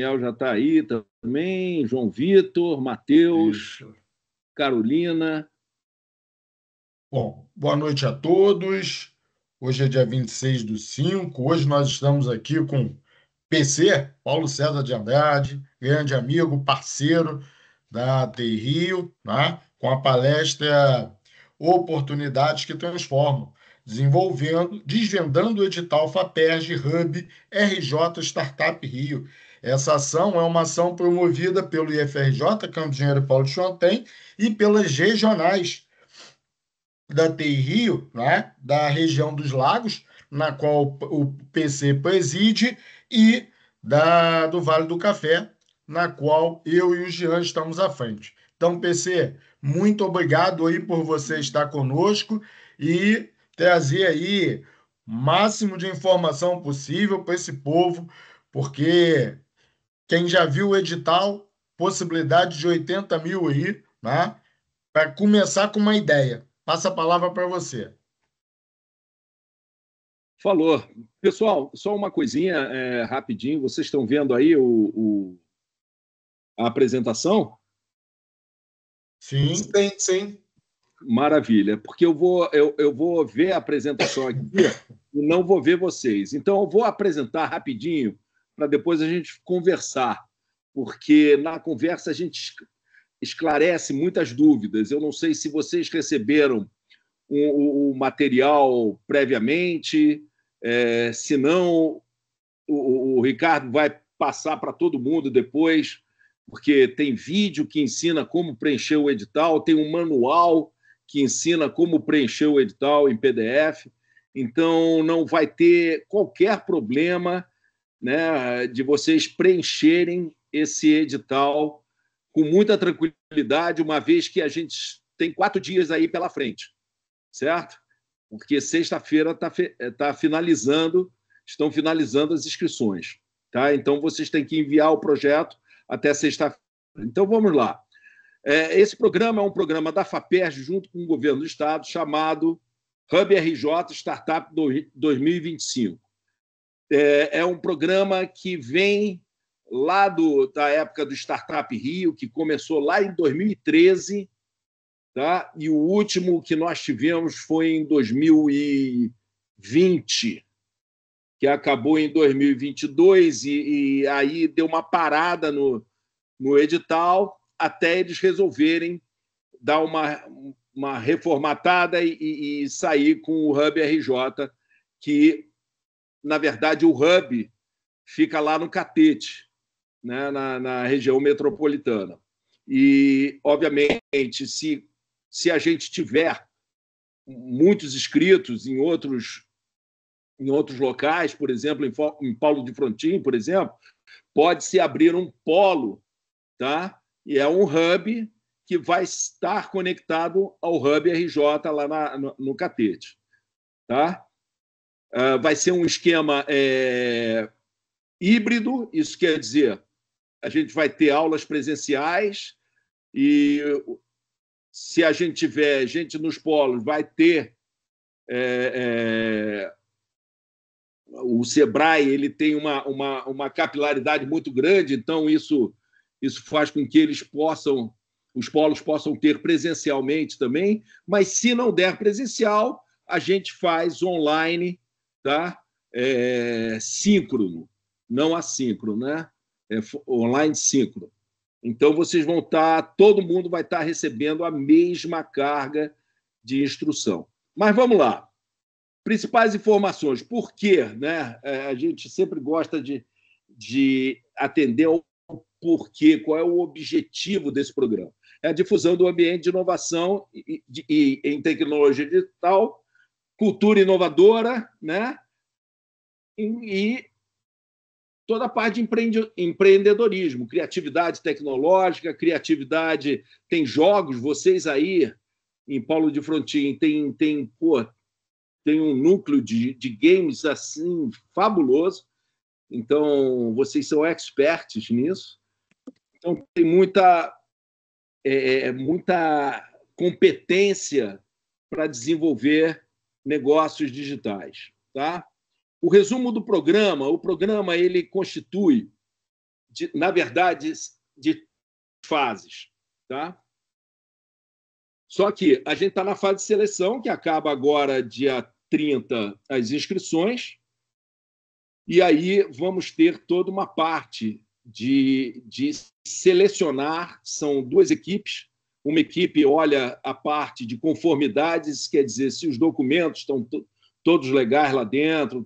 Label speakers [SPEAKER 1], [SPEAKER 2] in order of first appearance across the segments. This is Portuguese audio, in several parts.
[SPEAKER 1] já está aí também, João Vitor, Matheus,
[SPEAKER 2] Isso.
[SPEAKER 1] Carolina.
[SPEAKER 2] Bom, boa noite a todos. Hoje é dia 26/5. Hoje nós estamos aqui com PC, Paulo César de Andrade, grande amigo, parceiro da TI Rio, né? Com a palestra Oportunidades que Transformam, desvendando o edital FAPERJ Hub RJ Startup Rio. Essa ação é uma ação promovida pelo IFRJ, Campo de Engenheiro Paulo de Champagne, e pelas regionais da TI Rio, né, da região dos Lagos, na qual o PC preside, e do Vale do Café, na qual eu e o Jean estamos à frente. Então, PC, muito obrigado aí por você estar conosco e trazer aí o máximo de informação possível para esse povo, porque quem já viu o edital, possibilidade de 80 mil aí, né? Para começar com uma ideia. Passa a palavra para você.
[SPEAKER 1] Falou. Pessoal, só uma coisinha rapidinho. Vocês estão vendo aí a apresentação?
[SPEAKER 2] Sim,
[SPEAKER 3] Sim, sim.
[SPEAKER 1] Maravilha, porque eu vou ver a apresentação aqui e não vou ver vocês. Então, eu vou apresentar rapidinho para depois a gente conversar, porque na conversa a gente esclarece muitas dúvidas. Eu não sei se vocês receberam o material previamente, se não, o Ricardo vai passar para todo mundo depois, porque tem vídeo que ensina como preencher o edital, tem um manual que ensina como preencher o edital em PDF. Então, não vai ter qualquer problema, né, de vocês preencherem esse edital com muita tranquilidade, uma vez que a gente tem 4 dias aí pela frente, certo? Porque sexta-feira estão finalizando as inscrições. Tá? Então, vocês têm que enviar o projeto até sexta-feira. Então, vamos lá. Esse programa é um programa da FAPERJ, junto com o governo do Estado, chamado Hub RJ Startup 2025. É um programa que vem lá da época do Startup Rio, que começou lá em 2013, tá? E o último que nós tivemos foi em 2020, que acabou em 2022, e aí deu uma parada no edital até eles resolverem dar uma reformatada e sair com o Hub RJ, que, na verdade, o Hub fica lá no Catete, né, na região metropolitana. E, obviamente, se a gente tiver muitos inscritos em outros locais, por exemplo, em Paulo de Frontin, por exemplo, pode-se abrir um polo, tá? E é um hub que vai estar conectado ao Hub RJ lá no Catete. Tá? Vai ser um esquema híbrido, isso quer dizer, a gente vai ter aulas presenciais e, se a gente tiver gente nos polos, vai ter o Sebrae, ele tem uma capilaridade muito grande, então isso faz com que os polos possam ter presencialmente também, mas se não der presencial, a gente faz online, tá? Síncrono, não assíncrono, né? Online síncrono. Então, vocês vão todo mundo vai estar recebendo a mesma carga de instrução. Mas vamos lá. Principais informações. Por quê? Né? A gente sempre gosta de atender ao porquê, qual é o objetivo desse programa. É a difusão do ambiente de inovação em tecnologia digital, cultura inovadora, né? E toda a parte de empreendedorismo, criatividade tecnológica, criatividade. Tem jogos, vocês aí em Paulo de Frontin tem um núcleo de games assim fabuloso. Então, vocês são experts nisso. Então, tem muita competência para desenvolver negócios digitais. Tá? O resumo do programa: o programa ele constitui na verdade, de fases. Tá? Só que a gente está na fase de seleção, que acaba agora dia 30 as inscrições, e aí vamos ter toda uma parte de selecionar, são duas equipes. Uma equipe olha a parte de conformidades, quer dizer, se os documentos estão todos legais lá dentro,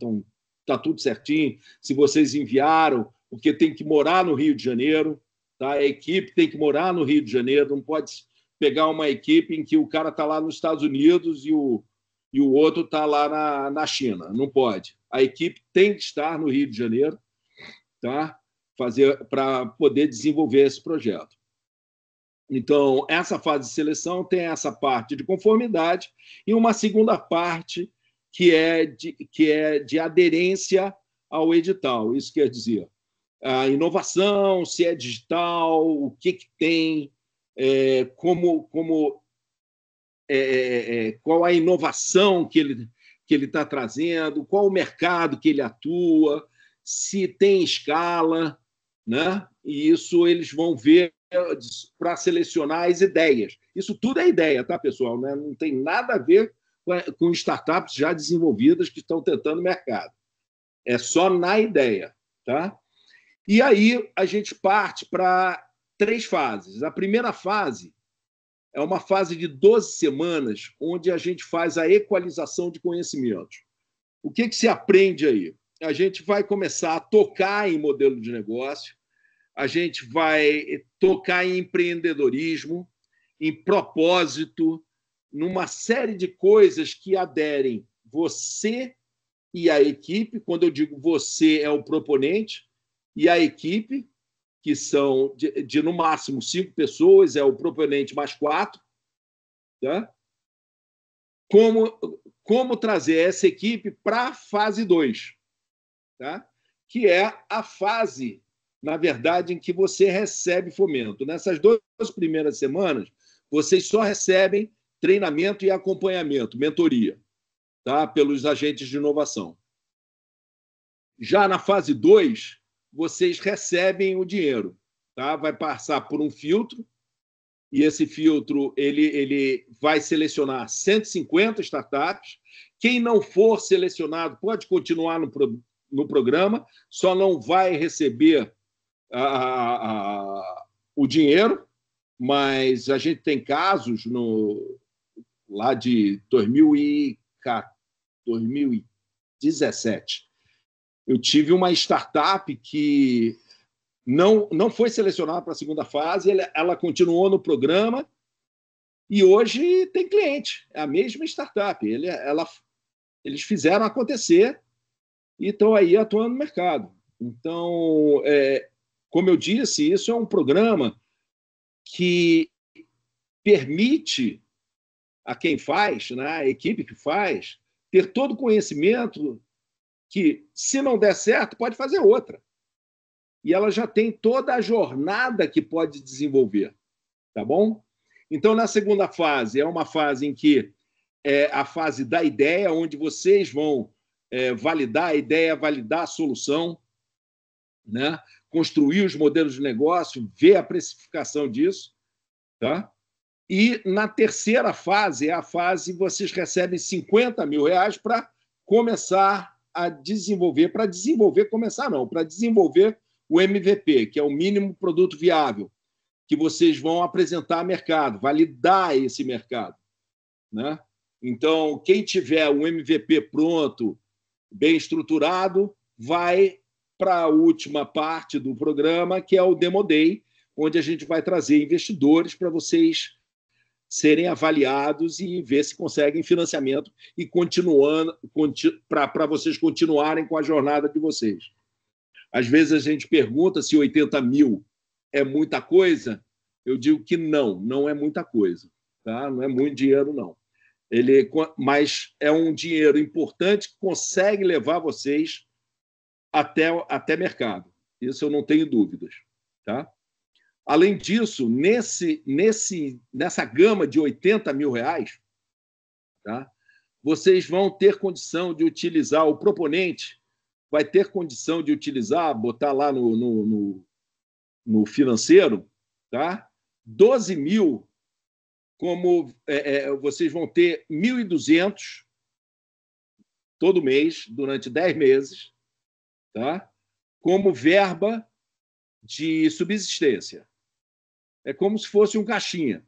[SPEAKER 1] está tudo certinho, se vocês enviaram, porque tem que morar no Rio de Janeiro, tá? A equipe tem que morar no Rio de Janeiro, não pode pegar uma equipe em que o cara está lá nos Estados Unidos e o outro está lá na China. Não pode. A equipe tem que estar no Rio de Janeiro, tá? Para poder desenvolver esse projeto. Então, essa fase de seleção tem essa parte de conformidade e uma segunda parte que é de aderência ao edital. Isso quer dizer, a inovação, se é digital, o que tem, qual a inovação que ele está trazendo, qual o mercado que ele atua, se tem escala, né? E isso eles vão ver para selecionar as ideias. Isso tudo é ideia, tá, pessoal? Né? Não tem nada a ver com startups já desenvolvidas que estão tentando mercado. É só na ideia, tá? E aí a gente parte para 3 fases. A primeira fase é uma fase de 12 semanas, onde a gente faz a equalização de conhecimentos. O que se aprende aí? A gente vai começar a tocar em modelo de negócio, a gente vai tocar em empreendedorismo, em propósito, numa série de coisas que aderem você e a equipe. Quando eu digo você, é o proponente, e a equipe, que são de no máximo 5 pessoas, é o proponente mais 4. Tá? Como trazer essa equipe para a fase 2, tá? Que é a fase, na verdade, em que você recebe fomento. Nessas 2 primeiras semanas, vocês só recebem treinamento e acompanhamento, mentoria, tá? Pelos agentes de inovação. Já na fase 2, vocês recebem o dinheiro. Tá? Vai passar por um filtro, e esse filtro ele vai selecionar 150 startups. Quem não for selecionado pode continuar no programa, só não vai receber o dinheiro, mas a gente tem casos lá de 2017. Eu tive uma startup que não foi selecionada para a segunda fase, ela continuou no programa e hoje tem cliente, é a mesma startup. Eles fizeram acontecer e estão aí atuando no mercado. Então, como eu disse, isso é um programa que permite a quem faz, né, a equipe que faz, ter todo o conhecimento que, se não der certo, pode fazer outra. E ela já tem toda a jornada que pode desenvolver, tá bom? Então, na segunda fase, é uma fase em que é a fase da ideia, onde vocês vão validar a ideia, validar a solução, né? Construir os modelos de negócio, ver a precificação disso, tá? E na terceira fase, é a fase que vocês recebem R$50 mil para começar a desenvolver, para desenvolver o MVP, que é o mínimo produto viável, que vocês vão apresentar ao mercado, validar esse mercado, né? Então, quem tiver um MVP pronto, bem estruturado, vai para a última parte do programa, que é o Demo Day, onde a gente vai trazer investidores para vocês serem avaliados e ver se conseguem financiamento e para vocês continuarem com a jornada de vocês. Às vezes a gente pergunta se 80 mil é muita coisa. Eu digo que não é muita coisa. Tá? Não é muito dinheiro, não. Mas é um dinheiro importante que consegue levar vocês até mercado. Isso eu não tenho dúvidas. Tá? Além disso, nessa gama de 80 mil reais, tá? Vocês vão ter condição de utilizar, o proponente vai ter condição de utilizar, botar lá no no financeiro, tá? 12 mil, como vocês vão ter 1.200 todo mês, durante 10 meses, tá? Como verba de subsistência. É como se fosse um caixinha,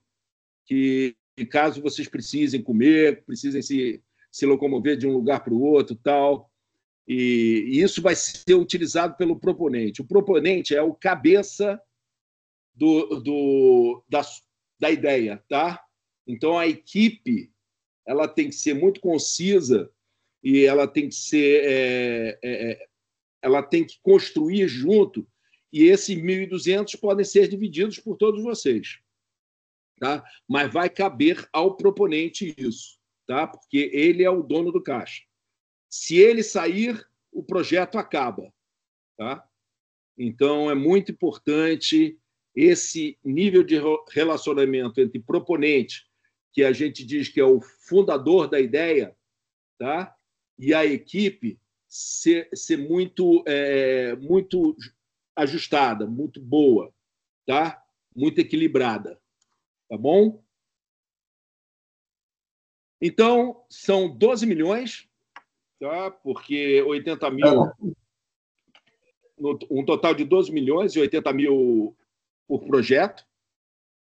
[SPEAKER 1] que caso vocês precisem comer, precisem se locomover de um lugar para o outro, tal, e isso vai ser utilizado pelo proponente. O proponente é o cabeça da ideia, tá? Então a equipe ela tem que ser muito concisa e ela tem que ser ela tem que construir junto, e esses 1.200 podem ser divididos por todos vocês, tá? Mas vai caber ao proponente isso, tá? Porque ele é o dono do caixa. Se ele sair, o projeto acaba, tá? Então é muito importante esse nível de relacionamento entre proponente, que a gente diz que é o fundador da ideia, tá? E a equipe ser muito ajustada, muito boa, tá? Muito equilibrada, tá bom? Então, são 12 milhões, tá? Porque 80 mil, um total de 12 milhões e 80 mil por projeto,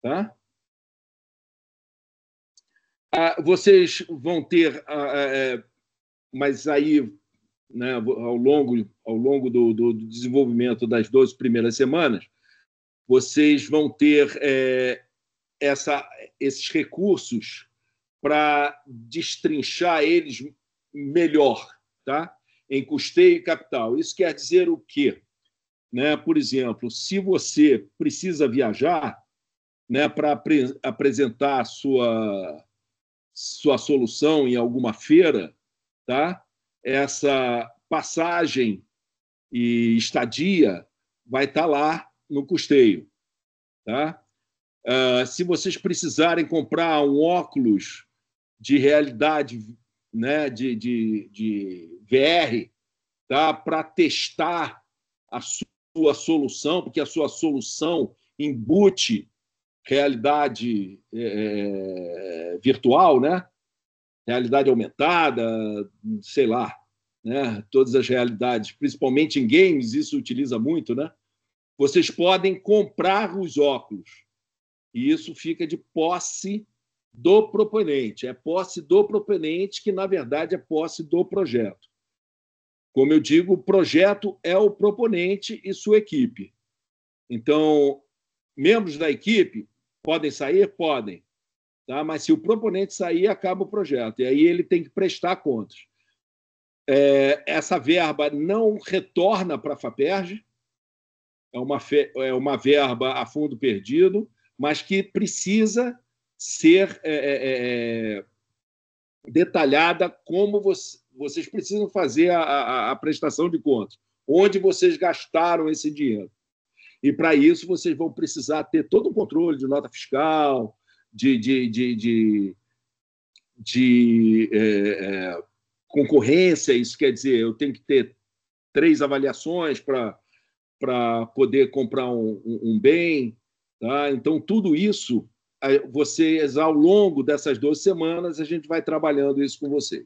[SPEAKER 1] tá? Vocês vão ter, mas aí, né, ao longo do desenvolvimento das 12 primeiras semanas, vocês vão ter esses recursos para destrinchar eles melhor, tá? Em custeio e capital. Isso quer dizer o quê? Né? Por exemplo, se você precisa viajar, né, para apresentar a sua solução em alguma feira, tá? Essa passagem e estadia vai estar lá no custeio, tá? Se vocês precisarem comprar um óculos de realidade, né, de VR, tá? Para testar a sua solução, porque a sua solução embute realidade virtual, né? Realidade aumentada, sei lá, né? Todas as realidades, principalmente em games, isso utiliza muito, né? Vocês podem comprar os óculos e isso fica de posse do proponente. É posse do proponente que, na verdade, é posse do projeto. Como eu digo, o projeto é o proponente e sua equipe. Então, membros da equipe podem sair? Podem. Tá? Mas se o proponente sair, acaba o projeto. E aí ele tem que prestar contas. Essa verba não retorna para a FAPERJ, é uma verba a fundo perdido, mas que precisa ser detalhada como vocês precisam fazer a prestação de contas, onde vocês gastaram esse dinheiro. E, para isso, vocês vão precisar ter todo o controle de nota fiscal, de concorrência. Isso quer dizer, eu tenho que ter 3 avaliações para poder comprar um bem. Tá? Então, tudo isso, vocês, ao longo dessas 12 semanas, a gente vai trabalhando isso com vocês.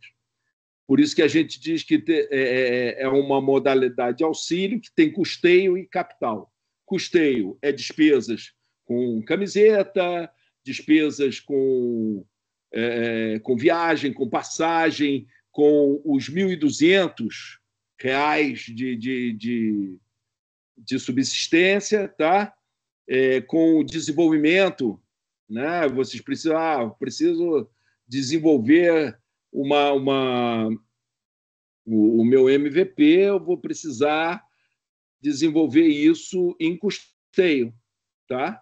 [SPEAKER 1] Por isso que a gente diz que é uma modalidade de auxílio que tem custeio e capital. Custeio é despesas com camiseta, despesas com viagem, com passagem, com os R$ 1.200 de subsistência, tá? Com o desenvolvimento, né? Vocês precisam, preciso desenvolver o meu MVP, eu vou precisar desenvolver isso em custeio, tá?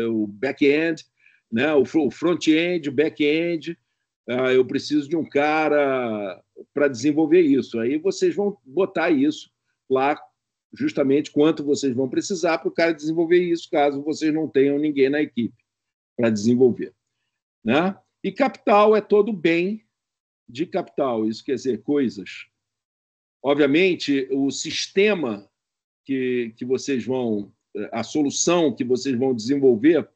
[SPEAKER 1] O back-end, né? O front-end, o back-end, eu preciso de um cara para desenvolver isso. Aí vocês vão botar isso lá, justamente quanto vocês vão precisar para o cara desenvolver isso, caso vocês não tenham ninguém na equipe para desenvolver, né? E capital é todo bem de capital, isso quer dizer coisas. Obviamente, o sistema que vocês vão a solução que vocês vão desenvolver,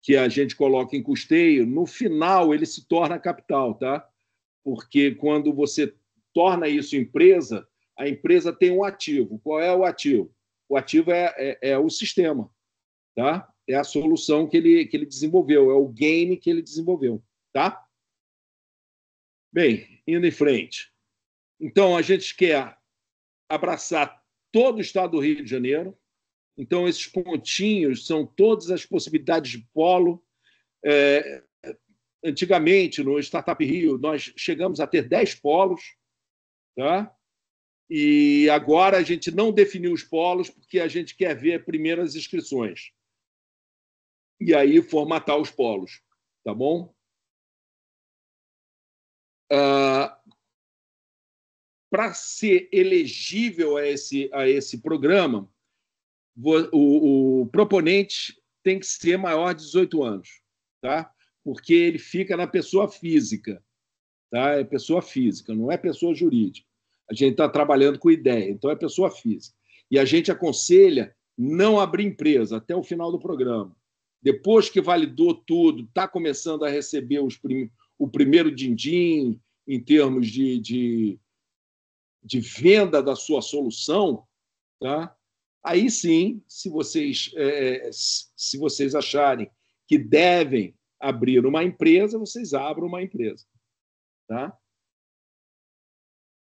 [SPEAKER 1] que a gente coloca em custeio, no final ele se torna capital, tá? Porque quando você torna isso empresa, a empresa tem um ativo. Qual é o ativo? O ativo é o sistema, tá? É a solução que ele desenvolveu, é o game que ele desenvolveu, tá? Bem, indo em frente. Então, a gente quer abraçar todo o estado do Rio de Janeiro. Então, esses pontinhos são todas as possibilidades de polo. Antigamente, no Startup Rio, nós chegamos a ter 10 polos, tá? E agora a gente não definiu os polos porque a gente quer ver primeiro as inscrições. E aí formatar os polos, tá bom? Para ser elegível a esse programa, o proponente tem que ser maior de 18 anos, tá? Porque ele fica na pessoa física, tá? É pessoa física, não é pessoa jurídica. A gente está trabalhando com ideia, então é pessoa física. E a gente aconselha não abrir empresa até o final do programa. Depois que validou tudo, está começando a receber o primeiro din-din em termos de venda da sua solução, tá? Aí sim, se vocês acharem que devem abrir uma empresa, vocês abram uma empresa, tá?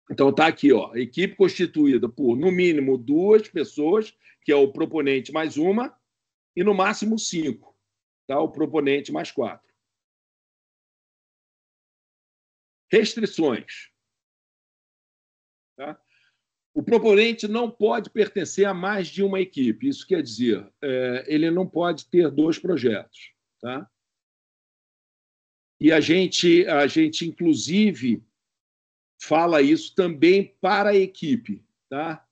[SPEAKER 1] Então está aqui, ó, equipe constituída por no mínimo 2 pessoas, que é o proponente mais uma, e no máximo 5, tá? O proponente mais 4. Restrições, tá? O proponente não pode pertencer a mais de uma equipe. Isso quer dizer, ele não pode ter 2 projetos, tá? E a gente inclusive fala isso também para a equipe, tá?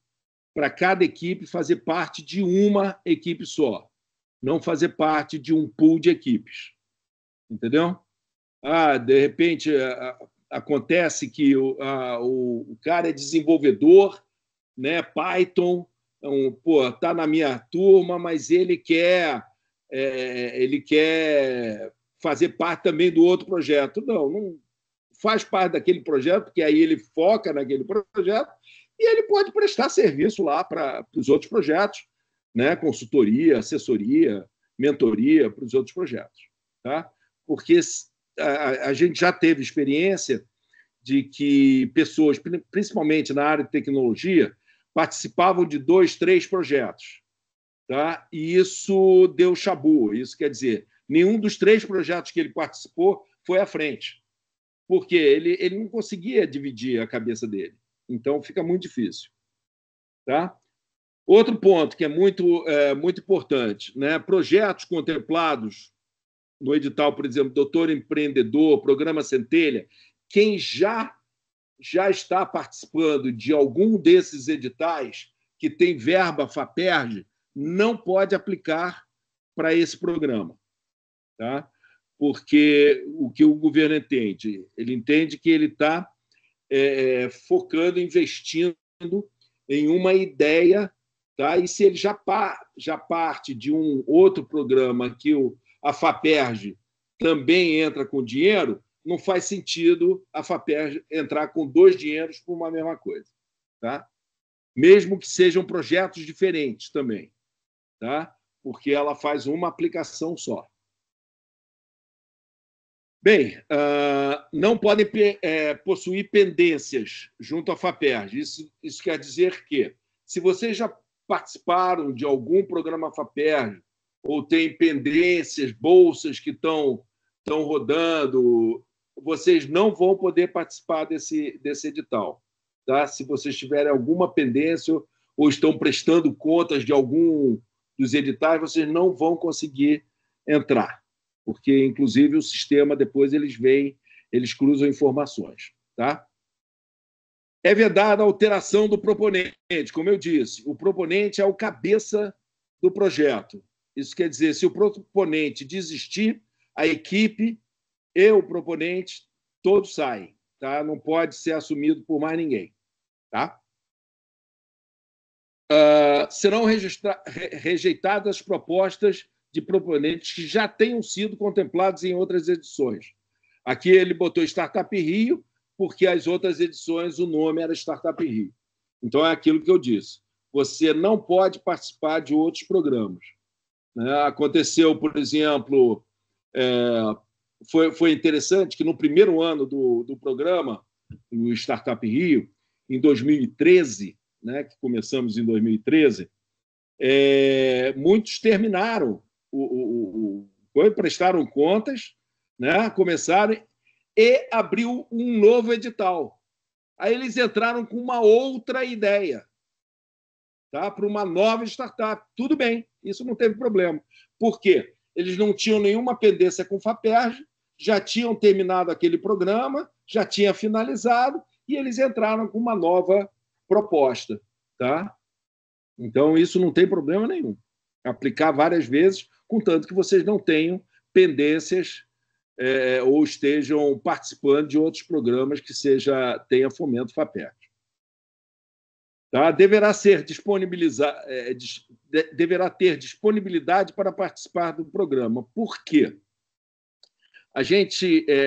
[SPEAKER 1] Para cada equipe fazer parte de uma equipe só, não fazer parte de um pool de equipes, entendeu? De repente acontece que o cara é desenvolvedor, né? Python, tá na minha turma, mas ele quer fazer parte também do outro projeto. Não faz parte daquele projeto, porque aí ele foca naquele projeto e ele pode prestar serviço lá para os outros projetos, né? Consultoria, assessoria, mentoria para os outros projetos, tá? Porque a gente já teve experiência de que pessoas, principalmente na área de tecnologia, participavam de 2, 3 projetos, tá? E isso deu chabu. Isso quer dizer, nenhum dos 3 projetos que ele participou foi à frente, porque ele não conseguia dividir a cabeça dele. Então, fica muito difícil, tá? Outro ponto que é muito importante, né? Projetos contemplados no edital, por exemplo, Doutor Empreendedor, Programa Centelha, quem já está participando de algum desses editais que tem verba FAPERJ, não pode aplicar para esse programa, tá? Porque o que o governo entende? Ele entende que ele está focando, investindo em uma ideia, tá? E se ele já parte de um outro programa que a FAPERJ também entra com dinheiro, não faz sentido a FAPERJ entrar com 2 dinheiros por uma mesma coisa, tá? Mesmo que sejam projetos diferentes também, tá? Porque ela faz uma aplicação só. Bem, não podem possuir pendências junto à FAPERJ. Isso quer dizer que, se vocês já participaram de algum programa FAPERJ ou têm pendências, bolsas que estão rodando, vocês não vão poder participar desse edital, tá? Se vocês tiverem alguma pendência ou estão prestando contas de algum dos editais, vocês não vão conseguir entrar, porque, inclusive, o sistema, depois, eles cruzam informações, tá? É vedada a alteração do proponente. Como eu disse, o proponente é o cabeça do projeto. Isso quer dizer, se o proponente desistir, a equipe e o proponente todos saem, tá? Não pode ser assumido por mais ninguém, tá? serão rejeitadas propostas de proponentes que já tenham sido contemplados em outras edições. Aqui ele botou Startup Rio, porque as outras edições o nome era Startup Rio. Então, é aquilo que eu disse. Você não pode participar de outros programas. Aconteceu, por exemplo, foi interessante que no primeiro ano do programa, o Startup Rio, em 2013, que começamos em 2013, muitos terminaram, prestaram contas, começaram e abriu um novo edital. Aí eles entraram com uma outra ideia, para uma nova startup. Tudo bem, isso não teve problema. Por quê? Eles não tinham nenhuma pendência com o FAPERJ, já tinham terminado aquele programa, já tinha finalizado, e eles entraram com uma nova proposta. Então, isso não tem problema nenhum. Aplicar várias vezes, contanto que vocês não tenham pendências ou estejam participando de outros programas que tenha fomento FAPERJ. Deverá ter disponibilidade para participar do programa. Por quê?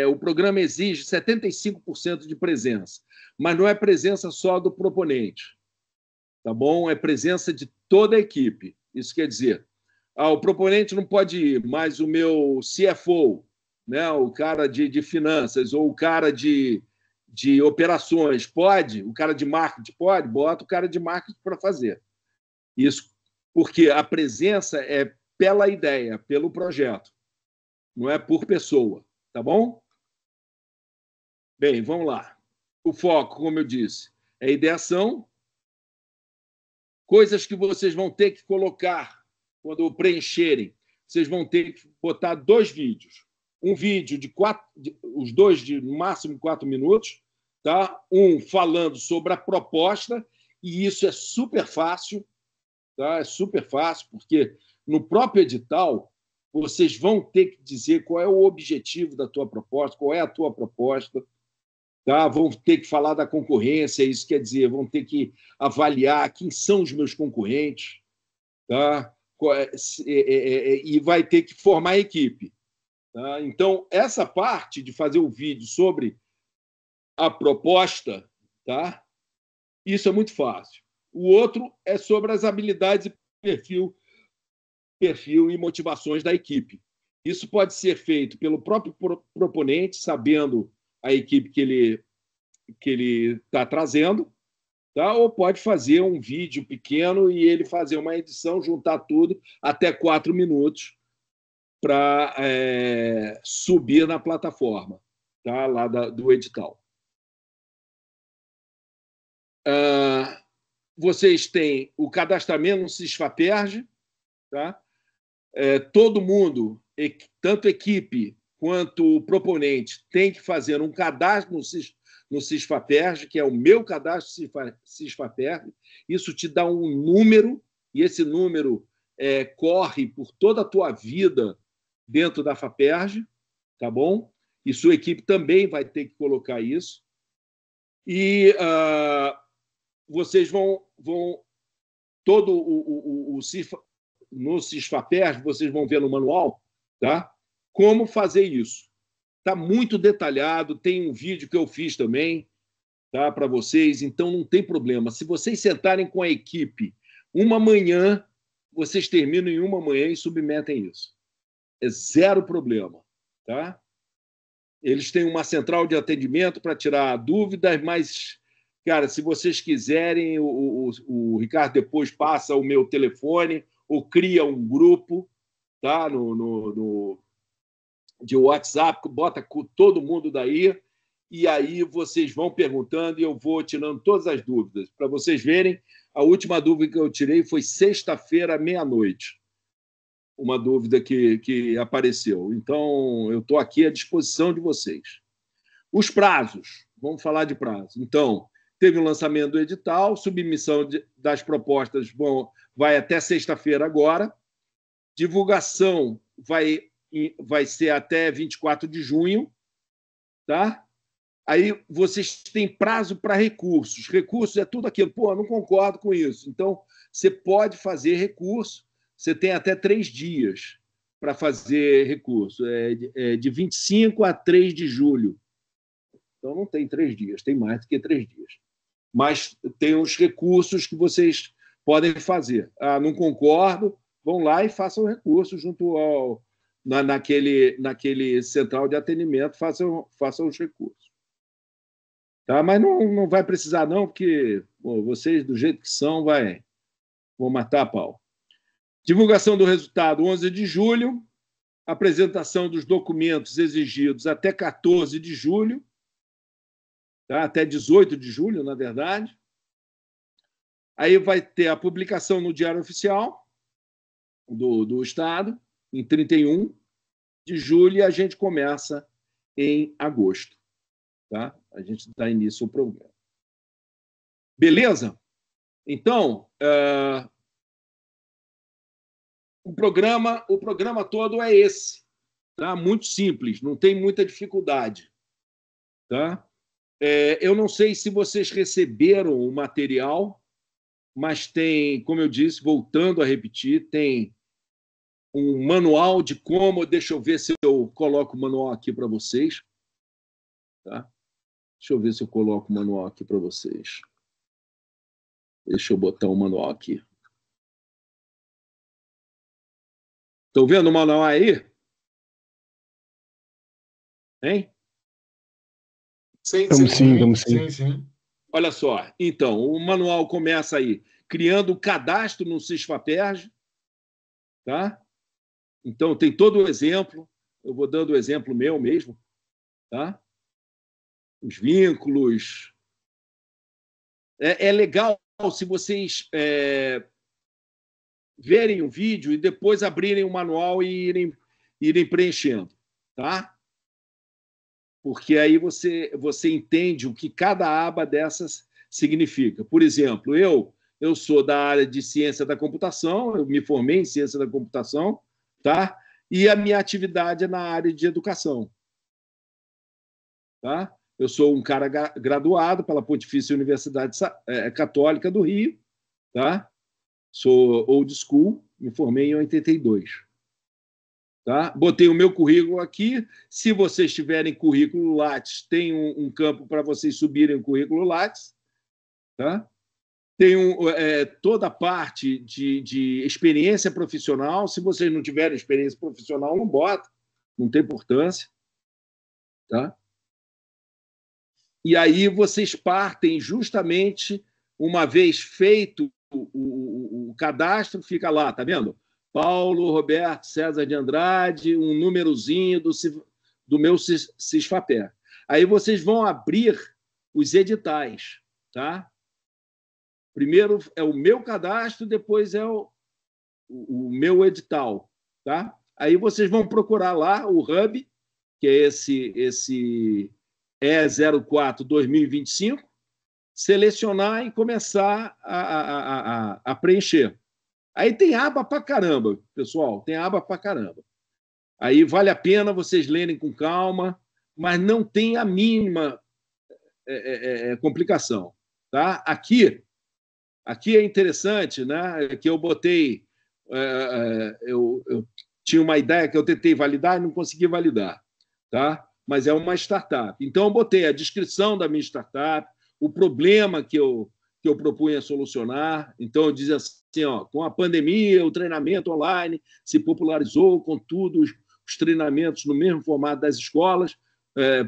[SPEAKER 1] O programa exige 75% de presença, mas não é presença só do proponente. Tá bom? É presença de toda a equipe. Isso quer dizer, o proponente não pode ir, mas o meu CFO, o cara de finanças ou o cara de operações pode, o cara de marketing pode, bota o cara de marketing para fazer. Isso porque a presença é pela ideia, pelo projeto, não é por pessoa, tá bom? Bem, vamos lá. O foco, como eu disse, é ideação, coisas que vocês vão ter que colocar quando preencherem. Vocês vão ter que botar 2 vídeos. Um vídeo os dois de no máximo 4 minutos, um falando sobre a proposta, e isso é super fácil, é super fácil, porque no próprio edital vocês vão ter que dizer qual é o objetivo da tua proposta, qual é a tua proposta, vão ter que falar da concorrência, isso quer dizer, vão ter que avaliar quem são os meus concorrentes, e vai ter que formar a equipe. Então, essa parte de fazer o vídeo sobre a proposta, isso é muito fácil. O outro é sobre as habilidades e perfil e motivações da equipe. Isso pode ser feito pelo próprio proponente, sabendo a equipe que ele está trazendo, ou pode fazer um vídeo pequeno e ele fazer uma edição, juntar tudo, até 4 minutos, para subir na plataforma lá do edital. Vocês têm o cadastramento no SysFaperj, todo mundo, tanto equipe quanto o proponente, tem que fazer um cadastro no SysFaperj, que é o meu cadastro SysFaperj. Isso te dá um número, e esse número corre por toda a tua vida dentro da FAPERJ, tá bom? E sua equipe também vai ter que colocar isso. E vocês vão no SysFaperj, vocês vão ver no manual, como fazer isso. Está muito detalhado, tem um vídeo que eu fiz também, para vocês, então não tem problema. Se vocês sentarem com a equipe uma manhã, vocês terminam em uma manhã e submetem isso. É zero problema. Eles têm uma central de atendimento para tirar dúvidas, mas, cara, se vocês quiserem, o Ricardo depois passa o meu telefone ou cria um grupo de WhatsApp, bota todo mundo daí, e aí vocês vão perguntando e eu vou tirando todas as dúvidas. Para vocês verem, a última dúvida que eu tirei foi sexta-feira, meia-noite. Uma dúvida que apareceu. Então, eu estou aqui à disposição de vocês. Os prazos. Vamos falar de prazo. Então, teve o lançamento do edital, submissão das propostas vai até sexta-feira agora. Divulgação vai ser até 24 de junho. Aí vocês têm prazo para recursos. Recursos é tudo aquilo. Pô, não concordo com isso. Então, você pode fazer recurso. Você tem até 3 dias para fazer recurso. É de 25 a 3 de julho. Então, não tem 3 dias, tem mais do que 3 dias. Mas tem os recursos que vocês podem fazer. Ah, não concordo, vão lá e façam recurso junto ao naquele central de atendimento, façam os recursos. Tá? Mas não vai precisar, não, porque pô, vocês, do jeito que são, vão matar a pau. Divulgação do resultado, 11 de julho. Apresentação dos documentos exigidos até 14 de julho. Tá? Até 18 de julho, na verdade. Aí vai ter a publicação no Diário Oficial do Estado, em 31 de julho, e a gente começa em agosto. Tá? A gente dá início ao programa. Beleza? Então, o programa todo é esse. Tá? Muito simples, não tem muita dificuldade. Tá? Eu não sei se vocês receberam o material, mas tem, como eu disse, voltando a repetir, tem um manual de como... Deixa eu ver se eu coloco o manual aqui para vocês. Tá? Deixa eu ver se eu coloco o manual aqui para vocês. Deixa eu botar o manual aqui. Estão vendo o manual aí? Hein?
[SPEAKER 2] Sim.
[SPEAKER 1] Olha só. Então, o manual começa aí, criando o cadastro no Cisfaperj. Tá? Então, tem todo o exemplo. Eu vou dando o exemplo meu mesmo. Tá? Os vínculos. É legal se vocês verem o vídeo e depois abrirem o manual e irem preenchendo. Tá? Porque aí você entende o que cada aba dessas significa. Por exemplo, eu sou da área de ciência da computação, eu me formei em ciência da computação, tá? E a minha atividade é na área de educação. Tá? Eu sou um cara graduado pela Pontifícia Universidade Católica do Rio, tá? Sou old school, me formei em 82. Tá? Botei o meu currículo aqui. Se vocês tiverem currículo Lattes, tem um campo para vocês subirem o currículo Lattes. Tá? Tem toda a parte de experiência profissional. Se vocês não tiverem experiência profissional, não bota, não tem importância. Tá? E aí vocês partem justamente, uma vez feito o cadastro, fica lá, tá vendo? Paulo Roberto César de Andrade, um númerozinho do meu Cisfaperj. Aí vocês vão abrir os editais. Tá? Primeiro é o meu cadastro, depois é o meu edital. Tá? Aí vocês vão procurar lá o Hub, que é esse E04-2025, selecionar e começar a preencher. Aí tem aba pra caramba, pessoal, tem aba pra caramba. Aí vale a pena vocês lerem com calma, mas não tem a mínima complicação. Tá? Aqui é interessante, né, que eu botei... eu tinha uma ideia que eu tentei validar e não consegui validar. Tá? Mas é uma startup. Então, eu botei a descrição da minha startup, o problema que eu propunha solucionar. Então, eu dizia assim, ó, com a pandemia, o treinamento online se popularizou, contudo, os treinamentos no mesmo formato das escolas,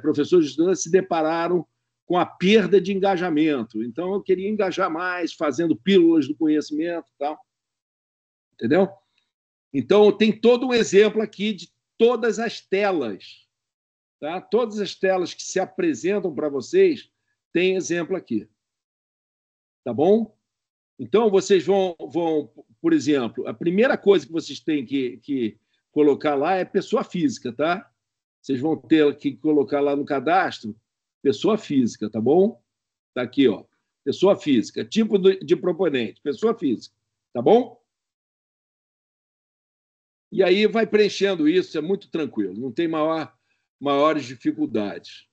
[SPEAKER 1] professores e estudantes se depararam com a perda de engajamento. Então, eu queria engajar mais, fazendo pílulas do conhecimento e tal. Entendeu? Então, tem todo um exemplo aqui de todas as telas. Tá? Todas as telas que se apresentam para vocês tem exemplo aqui. Tá bom? Então, vocês vão, por exemplo, a primeira coisa que vocês têm que colocar lá é pessoa física, tá? Vocês vão ter que colocar lá no cadastro pessoa física, tá bom? Tá aqui, ó. Pessoa física, tipo de proponente, pessoa física, tá bom? E aí vai preenchendo isso, é muito tranquilo, não tem maiores dificuldades.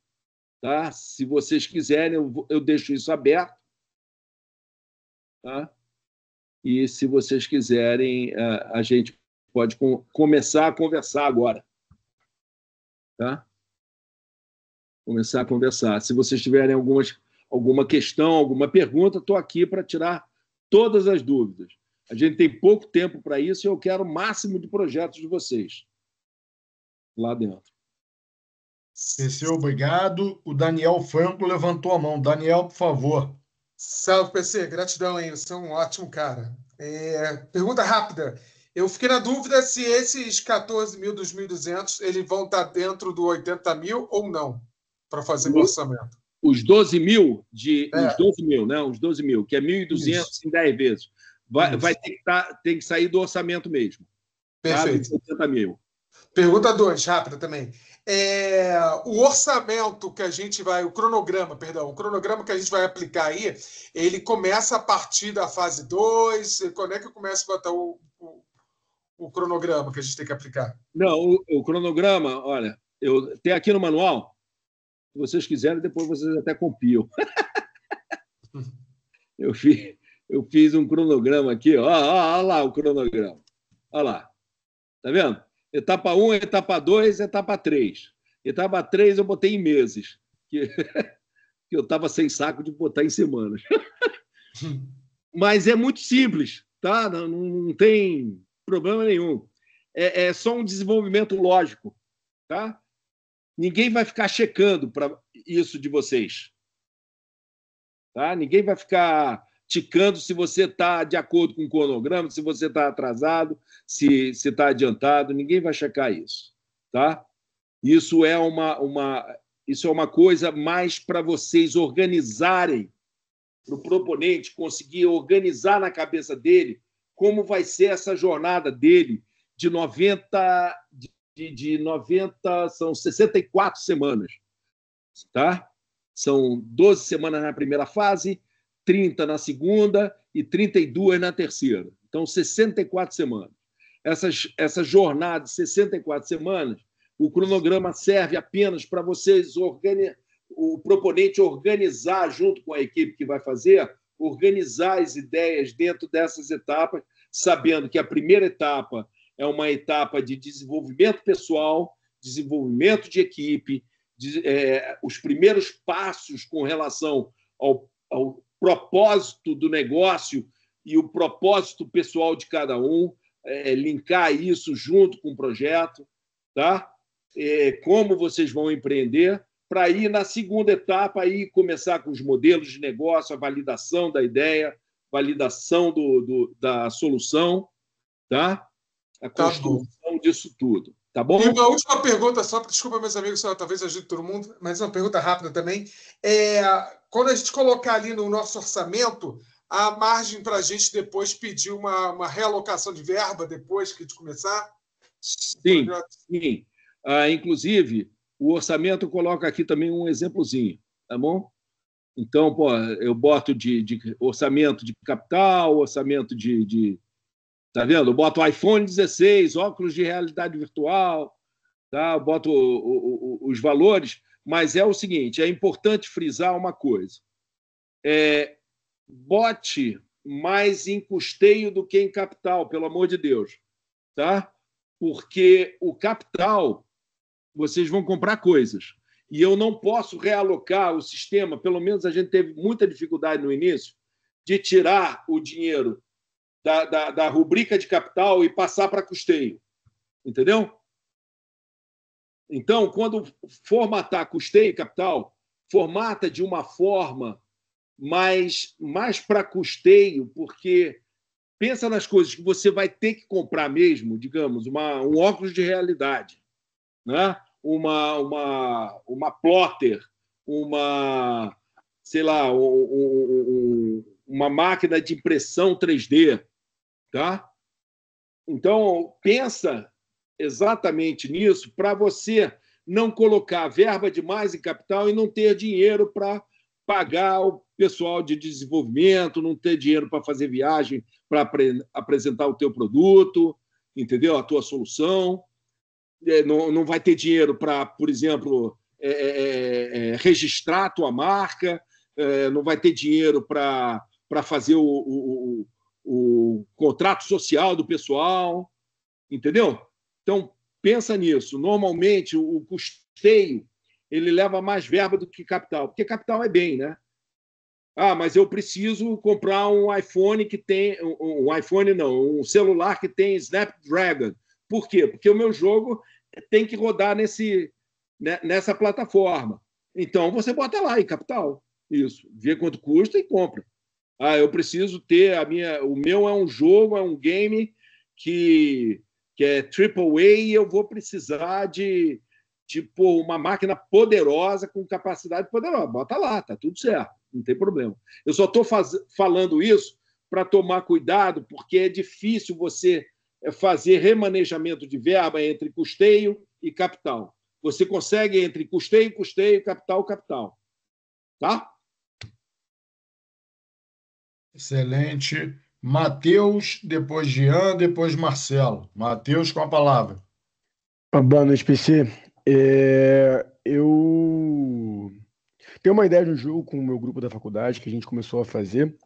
[SPEAKER 1] Tá? Se vocês quiserem, eu deixo isso aberto. Tá? E se vocês quiserem, a gente pode começar a conversar agora. Tá? Começar a conversar. Se vocês tiverem alguma questão, alguma pergunta, estou aqui para tirar todas as dúvidas. A gente tem pouco tempo para isso e eu quero o máximo de projetos de vocês lá dentro.
[SPEAKER 2] PC, obrigado. O Daniel Franco levantou a mão. Daniel, por favor.
[SPEAKER 3] Salve, PC. Gratidão aí. Você é um ótimo cara. Pergunta rápida. Eu fiquei na dúvida se esses 14 mil dos 1.200 eles vão estar dentro do 80 mil ou não, para fazer o orçamento.
[SPEAKER 1] Os 12 mil, os 12 mil, né? Os 12 mil, que é 1.200 em 10 vezes. Vai ter que sair do orçamento mesmo.
[SPEAKER 3] Perfeito.
[SPEAKER 1] Tá? 80 mil.
[SPEAKER 3] Pergunta 2, rápida também. O orçamento que a gente vai, o cronograma que a gente vai aplicar aí, ele começa a partir da fase 2? Quando é que começa a botar o cronograma que a gente tem que aplicar?
[SPEAKER 1] Não, o cronograma, olha, tem aqui no manual, se vocês quiserem, depois vocês até copiam. Eu fiz um cronograma aqui, olha lá o cronograma. Olha lá. Tá vendo? Etapa 1, etapa 2, etapa 3. Etapa 3 eu botei em meses, que eu estava sem saco de botar em semanas. Mas é muito simples, tá? Não tem problema nenhum. É só um desenvolvimento lógico, tá? Ninguém vai ficar checando para isso de vocês. Tá? Ninguém vai ficar ticando se você está de acordo com o cronograma, se você está atrasado, se está adiantado. Ninguém vai checar isso. Tá? Isso é uma coisa mais para vocês organizarem, para o proponente conseguir organizar na cabeça dele como vai ser essa jornada dele de 90, são 64 semanas. Tá? São 12 semanas na primeira fase, 30 na segunda e 32 na terceira. Então, 64 semanas. Essa jornada de 64 semanas, o cronograma serve apenas para vocês, o proponente organizar, junto com a equipe que vai fazer, organizar as ideias dentro dessas etapas, sabendo que a primeira etapa é uma etapa de desenvolvimento pessoal, desenvolvimento de equipe, os primeiros passos com relação ao propósito do negócio e o propósito pessoal de cada um, linkar isso junto com o projeto, tá? Como vocês vão empreender, para ir na segunda etapa aí começar com os modelos de negócio, a validação da ideia, validação da solução, tá? A construção disso tudo. Tá bom?
[SPEAKER 3] E uma última pergunta, desculpa, meus amigos, talvez ajude todo mundo, mas uma pergunta rápida também. Quando a gente colocar ali no nosso orçamento, a margem para a gente depois pedir uma realocação de verba depois que a gente começar?
[SPEAKER 1] Sim, sim. Inclusive, o orçamento coloca aqui também um exemplozinho, tá bom? Então, eu boto de orçamento de capital, orçamento de tá vendo? Eu boto iPhone 16, óculos de realidade virtual, tá? Eu boto os valores, mas é o seguinte, é importante frisar uma coisa. Bote mais em custeio do que em capital, pelo amor de Deus, tá? Porque o capital, vocês vão comprar coisas. E eu não posso realocar o sistema, pelo menos a gente teve muita dificuldade no início, de tirar o dinheiro da rubrica de capital e passar para custeio. Entendeu? Então, quando formatar custeio e capital, formata de uma forma mais para custeio, porque pensa nas coisas que você vai ter que comprar mesmo, digamos, um óculos de realidade, né? uma plotter, sei lá, uma máquina de impressão 3D, tá? Então, pensa exatamente nisso para você não colocar verba demais em capital e não ter dinheiro para pagar o pessoal de desenvolvimento, não ter dinheiro para fazer viagem, para apresentar o teu produto, entendeu? A tua solução. Não vai ter dinheiro para, por exemplo, registrar a tua marca, não vai ter dinheiro para fazer o contrato social do pessoal, entendeu? Então, pensa nisso. Normalmente, o custeio ele leva mais verba do que capital, porque capital é bem, né? Ah, mas eu preciso comprar um iPhone que tem... Um iPhone não, um celular que tem Snapdragon. Por quê? Porque o meu jogo tem que rodar nessa plataforma. Então, você bota lá em capital. Isso. Vê quanto custa e compra. Ah, eu preciso ter o meu é um jogo, é um game que é AAA e eu vou precisar de tipo uma máquina poderosa com capacidade poderosa. Bota lá, tá tudo certo, não tem problema. Eu só estou falando isso para tomar cuidado, porque é difícil você fazer remanejamento de verba entre custeio e capital. Você consegue entre custeio, capital, capital. Tá?
[SPEAKER 2] Excelente. Matheus, depois Jean, depois Marcelo. Matheus com a palavra.
[SPEAKER 4] Boa noite, PC. Eu tenho uma ideia de um jogo com o meu grupo da faculdade que a gente começou a fazer,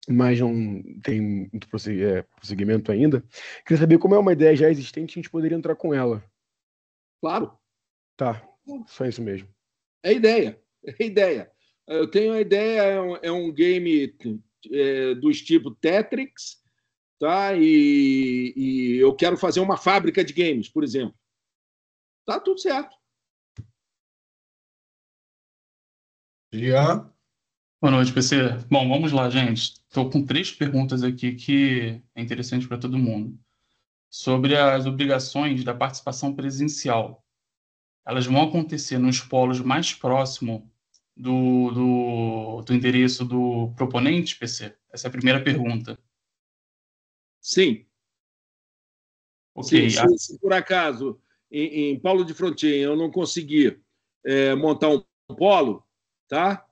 [SPEAKER 4] mas não tem muito prosseguimento ainda. Queria saber como é uma ideia já existente, a gente poderia entrar com ela.
[SPEAKER 1] Claro.
[SPEAKER 4] Tá, só isso mesmo.
[SPEAKER 1] É ideia. Eu tenho a ideia, é um game dos tipo Tetris, tá? E eu quero fazer uma fábrica de games, por exemplo. Tá tudo certo.
[SPEAKER 2] Jean.
[SPEAKER 5] Boa noite, PC. Bom, vamos lá, gente. Estou com 3 perguntas aqui que é interessante para todo mundo. Sobre as obrigações da participação presencial. Elas vão acontecer nos polos mais próximos do endereço do proponente, PC? Essa é a primeira pergunta.
[SPEAKER 1] Sim.
[SPEAKER 5] Ok.
[SPEAKER 1] Sim, se por acaso em Paulo de Frontin eu não conseguir montar um polo, tá?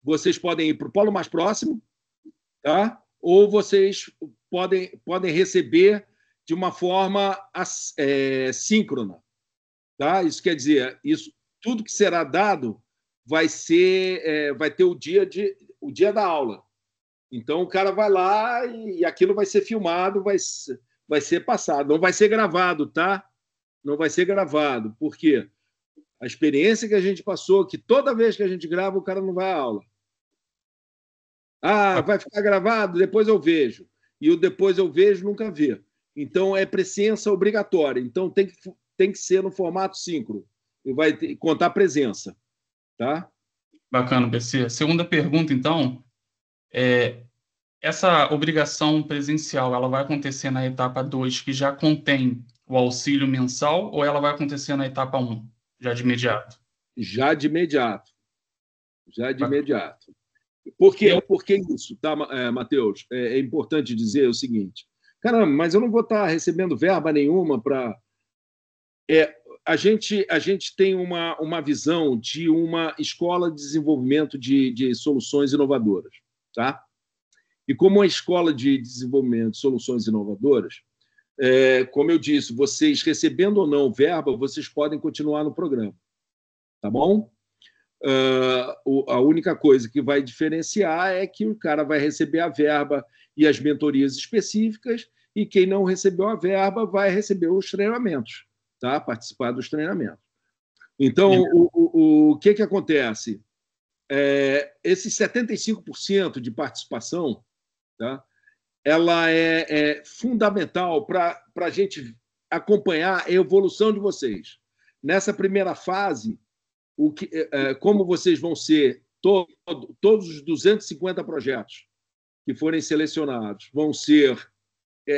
[SPEAKER 1] Vocês podem ir para o polo mais próximo, tá? Ou vocês podem receber de uma forma síncrona, tá? Isso quer dizer, tudo que será dado vai ter o dia da aula. Então o cara vai lá e aquilo vai ser filmado, vai ser passado, não vai ser gravado, tá? Não vai ser gravado. Por quê? A experiência que a gente passou, que toda vez que a gente grava, o cara não vai à aula. Ah, vai ficar gravado, depois eu vejo. E o depois eu vejo nunca vê. Então, é presença obrigatória. Então, tem que ser no formato síncrono. E vai contar presença. Tá?
[SPEAKER 5] Bacana, PC. Segunda pergunta, então. Essa obrigação presencial, ela vai acontecer na etapa 2, que já contém o auxílio mensal, ou ela vai acontecer na etapa 1, já de imediato?
[SPEAKER 1] Já de imediato. Por quê isso, tá, Matheus? É importante dizer o seguinte. Caramba, mas eu não vou estar recebendo verba nenhuma para... A gente tem uma visão de uma escola de desenvolvimento de soluções inovadoras. Tá? E como uma escola de desenvolvimento de soluções inovadoras, como eu disse, vocês recebendo ou não verba, vocês podem continuar no programa. Tá bom? A única coisa que vai diferenciar é que o cara vai receber a verba e as mentorias específicas, e quem não recebeu a verba vai receber os treinamentos, tá? Participar dos treinamentos. Então, o que acontece? Esses 75% de participação, tá? Ela é fundamental para a gente acompanhar a evolução de vocês. Nessa primeira fase, como vocês vão ser todos os 250 projetos que forem selecionados vão ser,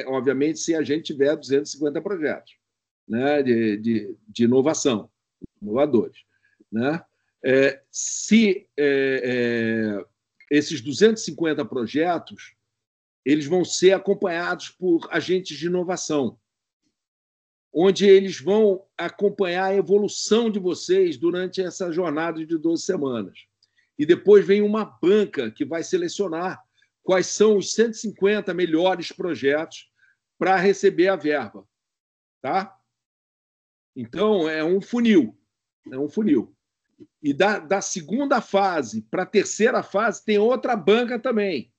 [SPEAKER 1] obviamente, se a gente tiver 250 projetos, né, de inovação, inovadores, né? Se esses 250 projetos eles vão ser acompanhados por agentes de inovação, onde eles vão acompanhar a evolução de vocês durante essa jornada de 12 semanas. E depois vem uma banca que vai selecionar quais são os 150 melhores projetos para receber a verba. Tá? Então, é um funil. E da segunda fase para a terceira fase tem outra banca também.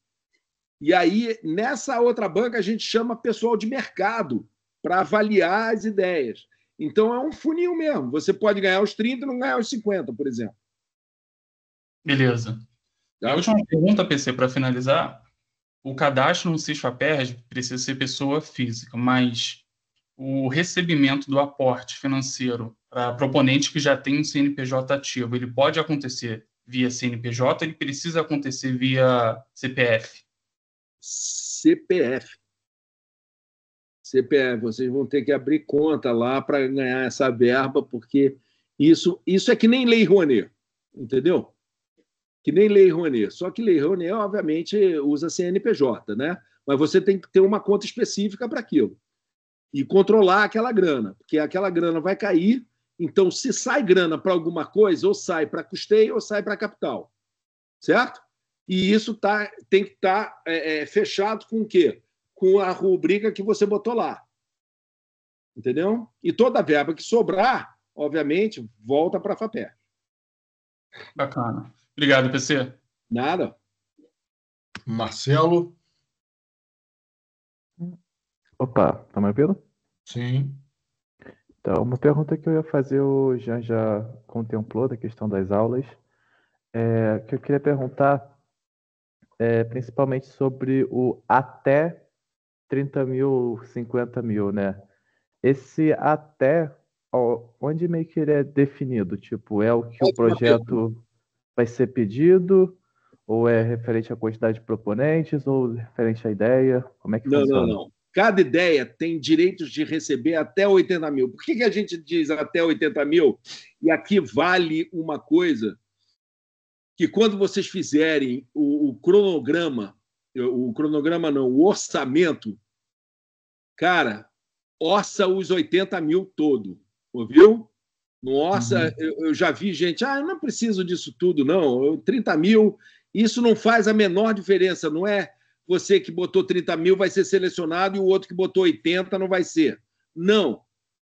[SPEAKER 1] E aí, nessa outra banca, a gente chama pessoal de mercado para avaliar as ideias. Então, é um funil mesmo. Você pode ganhar os 30 e não ganhar os 50, por exemplo.
[SPEAKER 5] Beleza.
[SPEAKER 1] Tá?
[SPEAKER 5] A última pergunta, PC, para finalizar. O cadastro no CISFAPERJ precisa ser pessoa física, mas o recebimento do aporte financeiro para proponente que já tem um CNPJ ativo, ele pode acontecer via CNPJ, ele precisa acontecer via CPF?
[SPEAKER 1] CPF. Vocês vão ter que abrir conta lá para ganhar essa verba, porque isso é que nem Lei Rouanet, entendeu? Que nem Lei Rouanet. Só que Lei Rouanet, obviamente, usa CNPJ, né? Mas você tem que ter uma conta específica para aquilo. E controlar aquela grana, porque aquela grana vai cair. Então, se sai grana para alguma coisa, ou sai para custeio ou sai para capital. Certo? E isso tem que estar fechado com o quê? Com a rubrica que você botou lá. Entendeu? E toda a verba que sobrar, obviamente, volta para a FAPERJ.
[SPEAKER 5] Bacana. Obrigado, PC.
[SPEAKER 1] Nada.
[SPEAKER 2] Marcelo?
[SPEAKER 6] Opa, tá me ouvindo?
[SPEAKER 2] Sim.
[SPEAKER 6] Então, uma pergunta que eu ia fazer, o Jean já contemplou da questão das aulas, que eu queria perguntar principalmente sobre o até 30 mil, 50 mil, né? Esse até, onde meio que ele é definido? Tipo, é o que o projeto vai ser pedido, ou é referente à quantidade de proponentes, ou referente à ideia? Como é que funciona?
[SPEAKER 1] Não. Cada ideia tem direitos de receber até 80 mil. Por que a gente diz até 80 mil? E aqui vale uma coisa, que quando vocês fizerem o cronograma não, o orçamento, cara, orça os 80 mil todo, ouviu? Não orça, eu já vi gente, eu não preciso disso tudo, não, 30 mil, isso não faz a menor diferença, não é você que botou 30 mil vai ser selecionado e o outro que botou 80 não vai ser. Não,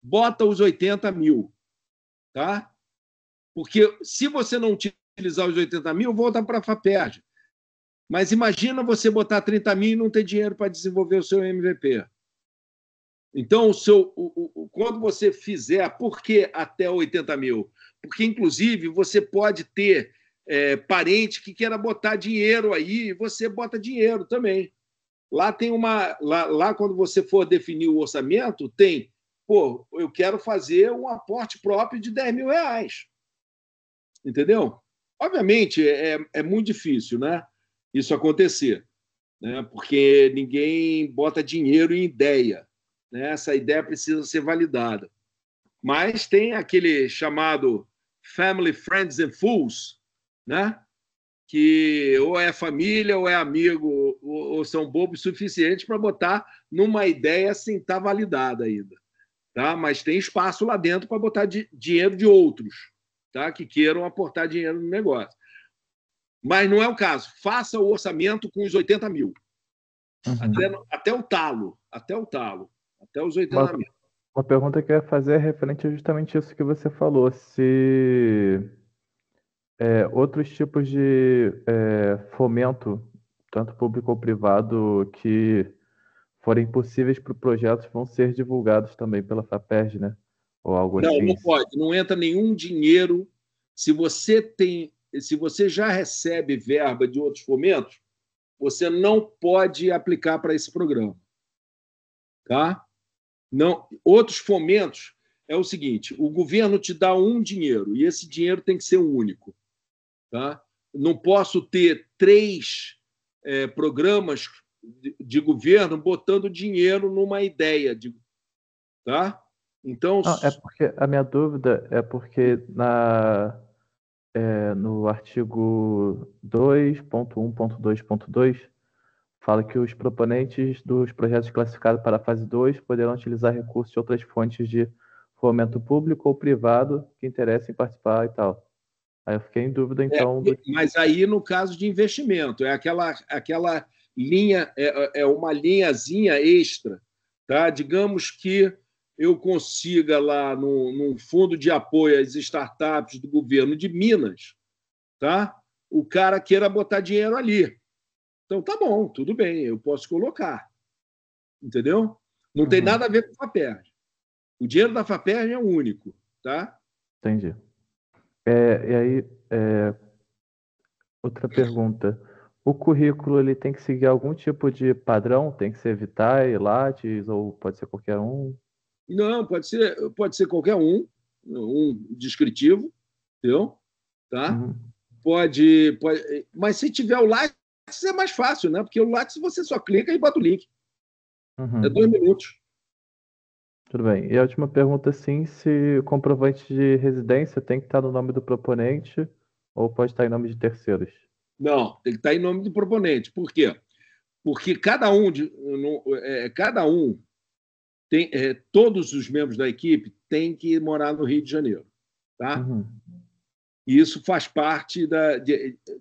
[SPEAKER 1] bota os 80 mil, tá? Porque se você não utilizar os 80 mil, volta para a FAPERJ. Mas imagina você botar 30 mil e não ter dinheiro para desenvolver o seu MVP. Então, quando você fizer, por que até 80 mil? Porque, inclusive, você pode ter parente que queira botar dinheiro aí, e você bota dinheiro também. Lá tem lá quando você for definir o orçamento, tem, eu quero fazer um aporte próprio de 10 mil reais. Entendeu? Obviamente, é muito difícil, né, isso acontecer, né, porque ninguém bota dinheiro em ideia. Né? Essa ideia precisa ser validada. Mas tem aquele chamado Family, Friends and Fools, né? Que ou é família, ou é amigo, ou são bobos suficientes para botar numa ideia sem estar validada ainda. Tá? Mas tem espaço lá dentro para botar dinheiro de outros, tá? Que queiram aportar dinheiro no negócio. Mas não é o caso. Faça o orçamento com os 80 mil. Até o talo. Até os 80 mil.
[SPEAKER 6] Uma pergunta que eu ia fazer é referente a justamente isso que você falou. Se outros tipos de fomento, tanto público ou privado, que forem possíveis para o projeto, vão ser divulgados também pela FAPERJ, né? Ou algo assim.
[SPEAKER 1] Não pode. Não entra nenhum dinheiro. Se você já recebe verba de outros fomentos, você não pode aplicar para esse programa. Tá? Não, outros fomentos é o seguinte: o governo te dá um dinheiro e esse dinheiro tem que ser único. Tá? Não posso ter 3 programas de governo botando dinheiro numa ideia. Tá? Então,
[SPEAKER 6] é porque a minha dúvida é porque no artigo 2.1.2.2 fala que os proponentes dos projetos classificados para a fase 2 poderão utilizar recursos de outras fontes de fomento público ou privado que interessem participar e tal. Aí eu fiquei em dúvida, então...
[SPEAKER 1] Mas aí, no caso de investimento, é aquela linha, uma linhazinha extra. Tá? Digamos que eu consiga lá num fundo de apoio às startups do governo de Minas, tá? O cara queira botar dinheiro ali. Então, tá bom, tudo bem, eu posso colocar. Entendeu? Não tem nada a ver com a FAPERJ. O dinheiro da FAPERJ é único, tá?
[SPEAKER 6] Entendi. E aí, outra pergunta. O currículo ele tem que seguir algum tipo de padrão? Tem que ser Vitae, Lattes, ou pode ser qualquer um?
[SPEAKER 1] Não, pode ser qualquer um descritivo, entendeu? Tá? Pode, mas se tiver o Lattes é mais fácil, né? Porque o Lattes você só clica e bota o link. É 2 minutos.
[SPEAKER 6] Tudo bem. E a última pergunta, sim, se o comprovante de residência tem que estar no nome do proponente ou pode estar em nome de terceiros?
[SPEAKER 1] Não, tem que estar em nome do proponente. Por quê? Porque cada um tem, todos os membros da equipe têm que morar no Rio de Janeiro, tá? E isso faz parte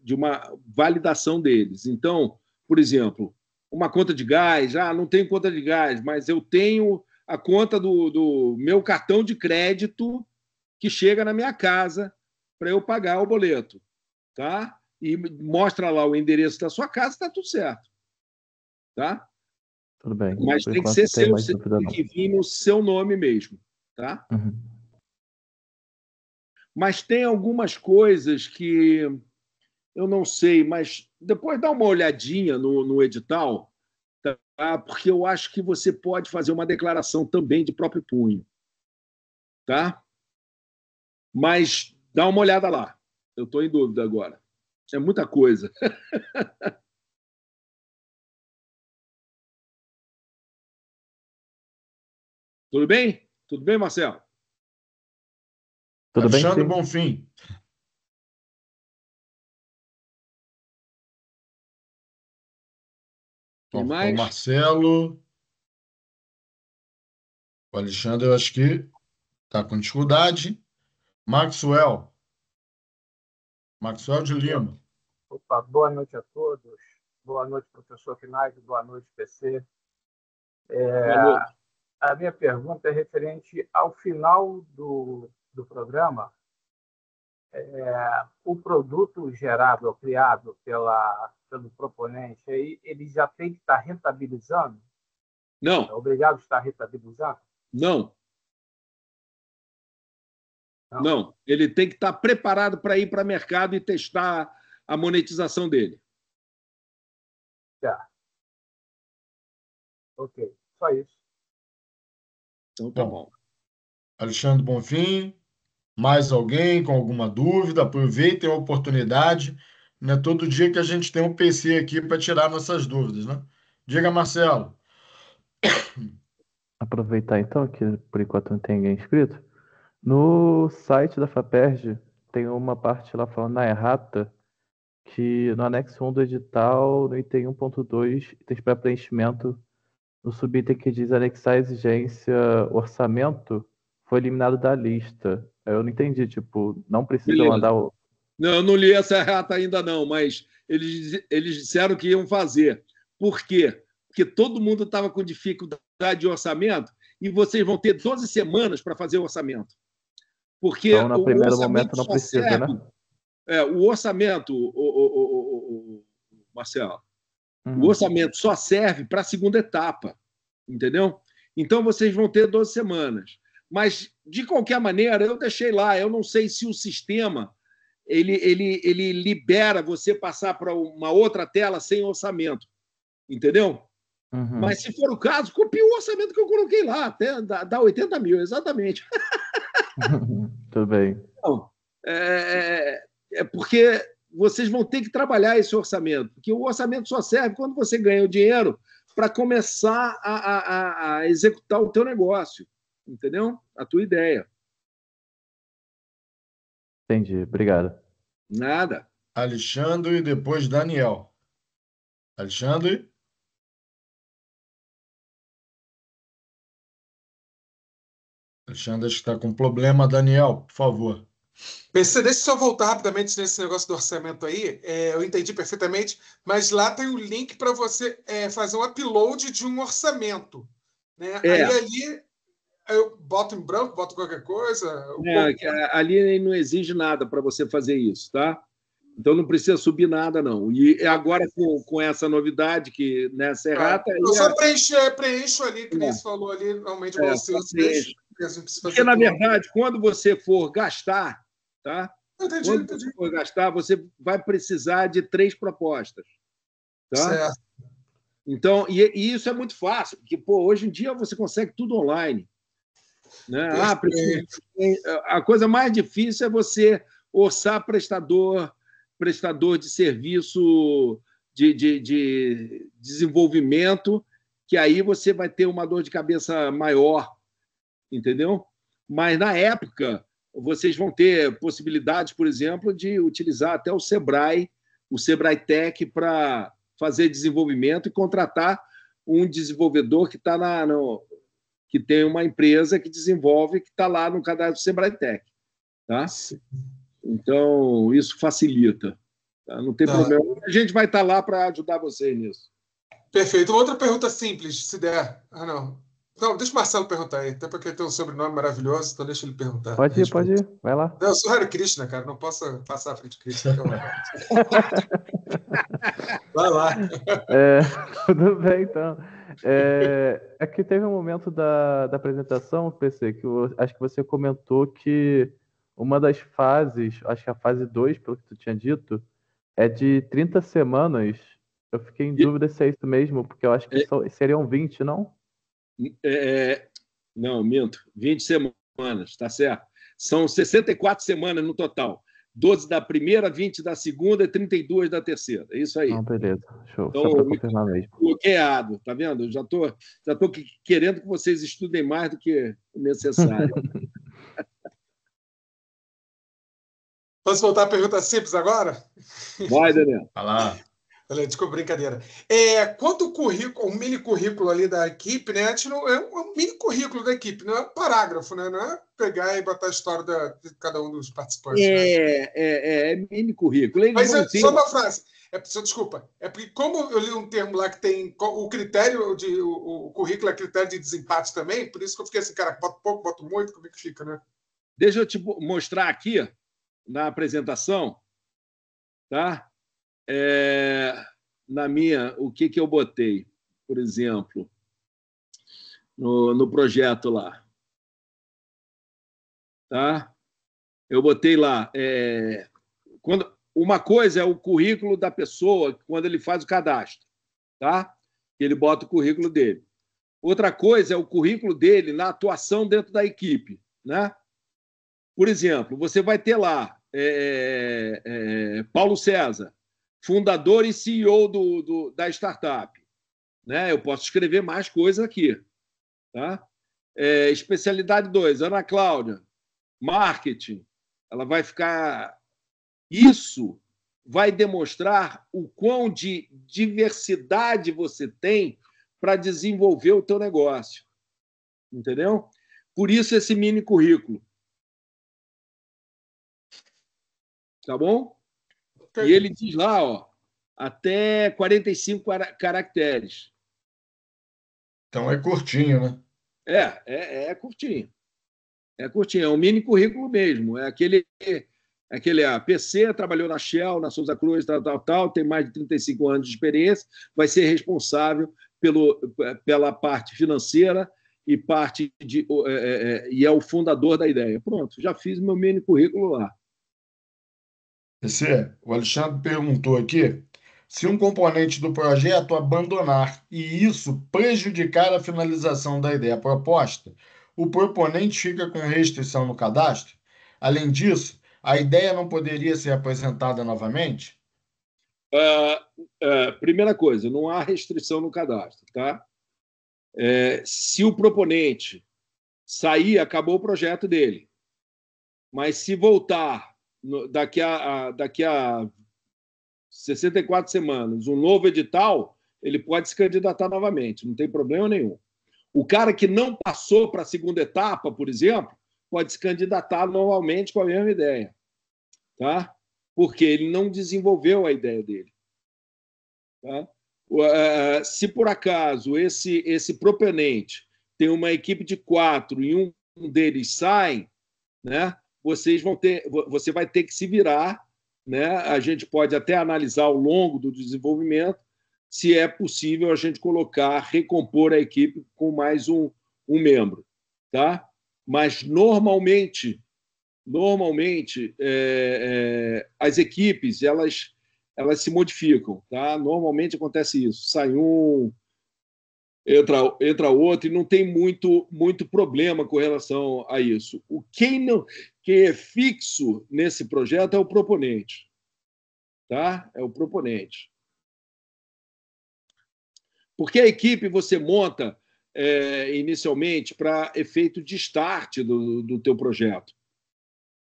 [SPEAKER 1] de uma validação deles. Então, por exemplo, uma conta de gás, não tenho conta de gás, mas eu tenho a conta do meu cartão de crédito que chega na minha casa para eu pagar o boleto, tá? E mostra lá o endereço da sua casa, está tudo certo, tá?
[SPEAKER 6] Tudo bem.
[SPEAKER 1] Mas tem que ser seu, tem que vir no seu nome mesmo, tá? Mas tem algumas coisas que eu não sei, mas depois dá uma olhadinha no edital, tá? Porque eu acho que você pode fazer uma declaração também de próprio punho, tá? Mas dá uma olhada lá. Eu estou em dúvida agora. É muita coisa. Tudo bem? Tudo bem, Marcelo?
[SPEAKER 6] Tudo
[SPEAKER 2] Alexandre
[SPEAKER 6] bem,
[SPEAKER 2] Bonfim.
[SPEAKER 1] Quem
[SPEAKER 2] Bom,
[SPEAKER 1] mais?
[SPEAKER 2] o Marcelo. O Alexandre, eu acho que está com dificuldade. Maxwell de Lima.
[SPEAKER 7] Opa, boa noite a todos. Boa noite, professor Finaghi. Boa noite, PC.
[SPEAKER 1] Boa noite.
[SPEAKER 7] A minha pergunta é referente ao final do programa. O produto gerado, criado pelo proponente, aí, ele já tem que estar rentabilizando?
[SPEAKER 1] Não.
[SPEAKER 7] É obrigado a estar rentabilizando?
[SPEAKER 1] Não. Ele tem que estar preparado para ir para o mercado e testar a monetização dele.
[SPEAKER 7] Já. Ok, só isso.
[SPEAKER 1] Então tá bom.
[SPEAKER 2] Alexandre Bonfim, mais alguém com alguma dúvida? Aproveitem a oportunidade. Não é todo dia que a gente tem um PC aqui para tirar nossas dúvidas, né? Diga, Marcelo.
[SPEAKER 6] Aproveitar então que por enquanto não tem ninguém inscrito. No site da FAPERJ tem uma parte lá falando na errata que no anexo 1 do edital, no item 1.2, itens para preenchimento, no subitem que diz anexar exigência orçamento, foi eliminado da lista. Eu não entendi, tipo, não precisa
[SPEAKER 1] Beleza.
[SPEAKER 6] mandar o...
[SPEAKER 1] Não, eu não li essa errata ainda não, mas eles disseram que iam fazer. Por quê? Porque todo mundo estava com dificuldade de orçamento e vocês vão ter 12 semanas para fazer o orçamento. Porque
[SPEAKER 6] então, no primeiro
[SPEAKER 1] orçamento
[SPEAKER 6] momento não precisa,
[SPEAKER 1] serve,
[SPEAKER 6] né?
[SPEAKER 1] O orçamento, Marcelo, o orçamento só serve para a segunda etapa, entendeu? Então, vocês vão ter 12 semanas. Mas, de qualquer maneira, eu deixei lá. Eu não sei se o sistema ele libera você passar para uma outra tela sem orçamento, entendeu? Mas, se for o caso, copia o orçamento que eu coloquei lá, até dá 80 mil, exatamente.
[SPEAKER 6] Tudo bem.
[SPEAKER 1] Não, porque vocês vão ter que trabalhar esse orçamento, porque o orçamento só serve quando você ganha o dinheiro para começar a executar o teu negócio, entendeu? A tua ideia.
[SPEAKER 6] Entendi, obrigado.
[SPEAKER 1] Nada.
[SPEAKER 2] Alexandre e depois Daniel. Alexandre? Alexandre, acho que está com problema. Daniel, por favor.
[SPEAKER 3] PC, deixa eu só voltar rapidamente nesse negócio do orçamento aí. Eu entendi perfeitamente, mas lá tem um link para você fazer um upload de um orçamento, né? eu boto em branco, boto qualquer coisa?
[SPEAKER 1] Ali não exige nada para você fazer isso, tá? Então não precisa subir nada, não. E agora, com essa novidade, que nessa errata.
[SPEAKER 3] Eu só preencho ali, que nem você falou ali, normalmente você preenche.
[SPEAKER 1] Porque, na verdade, quando você for gastar, tá?
[SPEAKER 3] Entendi.
[SPEAKER 1] Você for gastar, você vai precisar de 3 propostas. Tá?
[SPEAKER 3] Certo.
[SPEAKER 1] Então, e isso é muito fácil, porque hoje em dia você consegue tudo online. Né? A coisa mais difícil é você orçar prestador de serviço de desenvolvimento, que aí você vai ter uma dor de cabeça maior, entendeu? Mas, na época, vocês vão ter possibilidades, por exemplo, de utilizar até o Sebrae Tech, para fazer desenvolvimento e contratar um desenvolvedor que está que tem uma empresa que desenvolve, que está lá no cadastro do Sebrae Tech. Tá? Então, isso facilita. Tá? Não tem problema. A gente vai estar lá para ajudar vocês nisso.
[SPEAKER 3] Perfeito. Uma outra pergunta simples, se der. Não, deixa o Marcelo perguntar aí, até porque ele tem um sobrenome maravilhoso, então deixa ele perguntar.
[SPEAKER 6] Pode ir. Vai lá.
[SPEAKER 3] Não, eu sou Hare Krishna, cara. Não posso passar à frente de Krishna. Vai lá.
[SPEAKER 6] Tudo bem, então. Que teve um momento da apresentação, PC, que acho que você comentou que uma das fases, acho que a fase 2, pelo que tu tinha dito, é de 30 semanas. Eu fiquei em dúvida se é isso mesmo, porque eu acho que seriam 20, não?
[SPEAKER 1] Não, minto. 20 semanas, tá certo. São 64 semanas no total. 12 da primeira, 20 da segunda e 32 da terceira. É isso aí.
[SPEAKER 6] Beleza. Show.
[SPEAKER 1] Então,
[SPEAKER 6] só para confirmar mesmo.
[SPEAKER 1] Bloqueado, tá vendo? Eu já tô querendo que vocês estudem mais do que o necessário.
[SPEAKER 3] Posso voltar à pergunta simples agora?
[SPEAKER 1] Vai, Daniel.
[SPEAKER 2] Vai lá.
[SPEAKER 3] Desculpa, brincadeira. Quanto o currículo, o mini currículo ali da equipe, né? A gente não, é um mini currículo da equipe, não é um parágrafo, né? Não é pegar e botar a história de cada um dos participantes.
[SPEAKER 1] É mini currículo.
[SPEAKER 3] Mas só uma frase. Desculpa. É porque, como eu li um termo lá que tem o critério o currículo é critério de desempate também, por isso que eu fiquei assim, cara, boto pouco, boto muito, como é que fica, né?
[SPEAKER 1] Deixa eu te mostrar aqui na apresentação, tá? Na minha, o que eu botei, por exemplo, no projeto lá. Tá? Eu botei lá. Uma coisa é o currículo da pessoa quando ele faz o cadastro. Tá? Ele bota o currículo dele. Outra coisa é o currículo dele na atuação dentro da equipe. Né? Por exemplo, você vai ter lá Paulo César, fundador e CEO da startup. Né? Eu posso escrever mais coisas aqui. Tá? Especialidade 2, Ana Cláudia, marketing. Ela vai ficar... Isso vai demonstrar o quão de diversidade você tem para desenvolver o teu negócio. Entendeu? Por isso esse mini currículo. Tá bom? E ele diz lá, até 45 caracteres.
[SPEAKER 2] Então é curtinho, né?
[SPEAKER 1] É curtinho. É curtinho, é um mini currículo mesmo. É aquele PC, trabalhou na Shell, na Souza Cruz, tal, tem mais de 35 anos de experiência, vai ser responsável pela parte financeira e e é o fundador da ideia. Pronto, já fiz meu mini currículo lá.
[SPEAKER 2] O Alexandre perguntou aqui se um componente do projeto abandonar e isso prejudicar a finalização da ideia proposta, o proponente fica com restrição no cadastro. Além disso, a ideia não poderia ser apresentada novamente?
[SPEAKER 1] Primeira coisa, não há restrição no cadastro. Tá? Se o proponente sair, acabou o projeto dele. Mas se voltar daqui a 64 semanas, um novo edital, ele pode se candidatar novamente, não tem problema nenhum. O cara que não passou para a segunda etapa, por exemplo, pode se candidatar novamente com a mesma ideia. Tá? Porque ele não desenvolveu a ideia dele. Tá? Se por acaso esse proponente tem uma equipe de 4 e um deles sai, né? Você vai ter que se virar, né? A gente pode até analisar ao longo do desenvolvimento se é possível a gente recompor a equipe com mais um membro, tá? Mas normalmente as equipes elas se modificam, tá? Normalmente acontece isso, sai um, entra outro e não tem muito problema com relação a isso. Quem é fixo nesse projeto é o proponente, tá? É o proponente. Porque a equipe você monta inicialmente para efeito de start do teu projeto,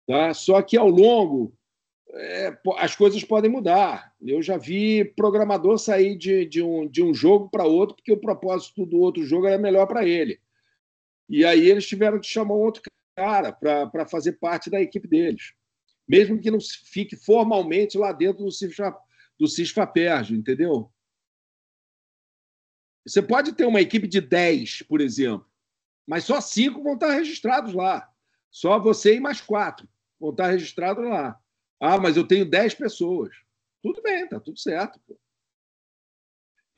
[SPEAKER 1] tá? Só que ao longo as coisas podem mudar. Eu já vi programador sair de um jogo para outro porque o propósito do outro jogo era melhor para ele. E aí eles tiveram que chamar um outro cara para fazer parte da equipe deles, mesmo que não fique formalmente lá dentro do CISFAPERJ, entendeu? Você pode ter uma equipe de 10, por exemplo, mas só 5 vão estar registrados lá. Só você e mais 4 vão estar registrados lá. Ah, mas eu tenho 10 pessoas. Tudo bem, tá tudo certo. Pô.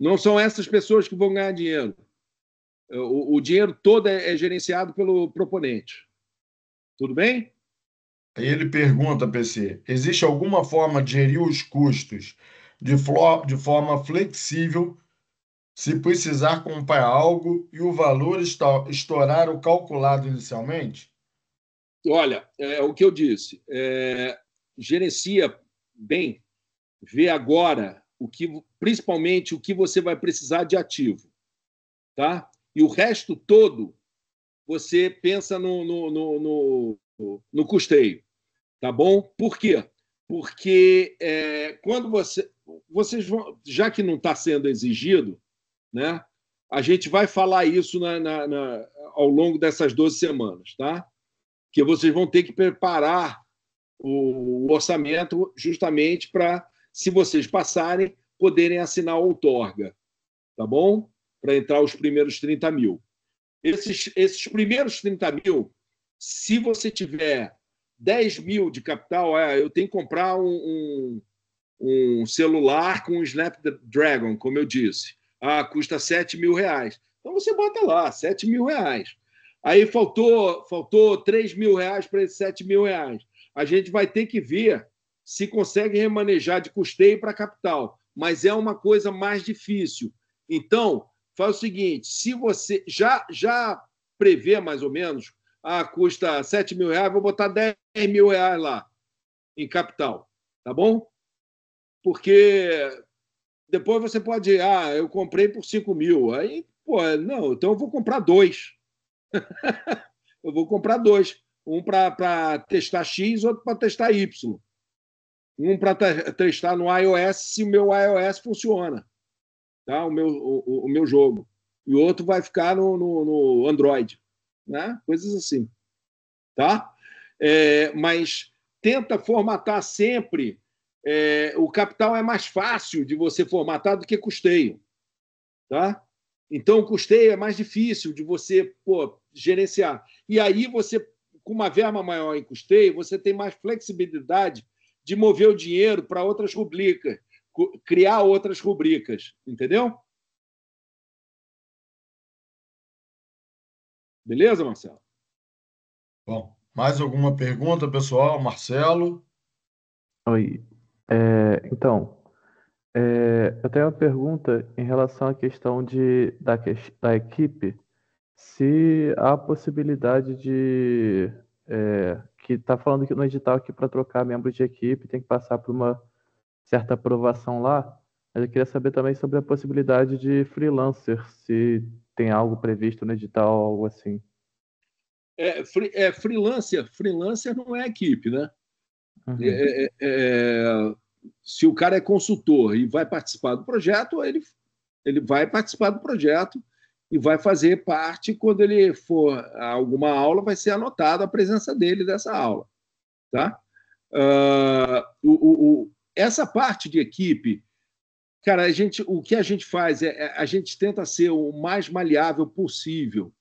[SPEAKER 1] Não são essas pessoas que vão ganhar dinheiro. O dinheiro todo é gerenciado pelo proponente. Tudo bem?
[SPEAKER 2] Aí ele pergunta, PC, existe alguma forma de gerir os custos de forma flexível se precisar comprar algo e o valor estourar o calculado inicialmente?
[SPEAKER 1] Olha, o que eu disse, gerencia bem, vê agora principalmente o que você vai precisar de ativo, tá? E o resto todo você pensa no custeio, tá bom? Por quê? Porque quando vocês vão, já que não está sendo exigido, né? A gente vai falar isso ao longo dessas 12 semanas, tá? Que vocês vão ter que preparar o orçamento justamente para, se vocês passarem, poderem assinar a outorga, tá bom? Para entrar os primeiros 30 mil. Esses primeiros 30 mil, se você tiver 10 mil de capital, eu tenho que comprar um celular com um Snapdragon, como eu disse. Custa 7 mil reais. Então você bota lá, 7 mil reais. Aí faltou 3 mil reais para esses 7 mil reais. A gente vai ter que ver se consegue remanejar de custeio para capital. Mas é uma coisa mais difícil. Então, faz o seguinte, se você já prevê mais ou menos, custa 7 mil reais, vou botar 10 mil reais lá em capital. Tá bom? Porque depois você pode ir, eu comprei por 5 mil. Aí, não, então eu vou comprar 2. Eu vou comprar 2. Um para testar X, outro para testar Y. Um para testar no iOS, se o meu iOS funciona, tá? O meu jogo. E o outro vai ficar no Android. Né? Coisas assim. Tá? Mas tenta formatar sempre. O capital é mais fácil de você formatar do que custeio. Tá? Então, o custeio é mais difícil de você gerenciar. E aí, você, com uma verba maior em custeio, você tem mais flexibilidade de mover o dinheiro para outras rubricas, criar outras rubricas. Entendeu? Beleza, Marcelo?
[SPEAKER 2] Bom, mais alguma pergunta, pessoal? Marcelo?
[SPEAKER 6] Oi. Então, eu tenho uma pergunta em relação à questão da equipe, se há possibilidade de... que está falando que no edital que para trocar membros de equipe tem que passar por uma certa aprovação lá, mas eu queria saber também sobre a possibilidade de freelancer, se tem algo previsto no edital ou algo assim.
[SPEAKER 1] Freelancer não é equipe, né?
[SPEAKER 6] Uhum.
[SPEAKER 1] Se o cara é consultor e vai participar do projeto, ele vai participar do projeto e vai fazer parte, quando ele for a alguma aula, vai ser anotada a presença dele dessa aula. Tá? Essa parte de equipe, cara, o que a gente faz a gente tenta ser o mais maleável possível.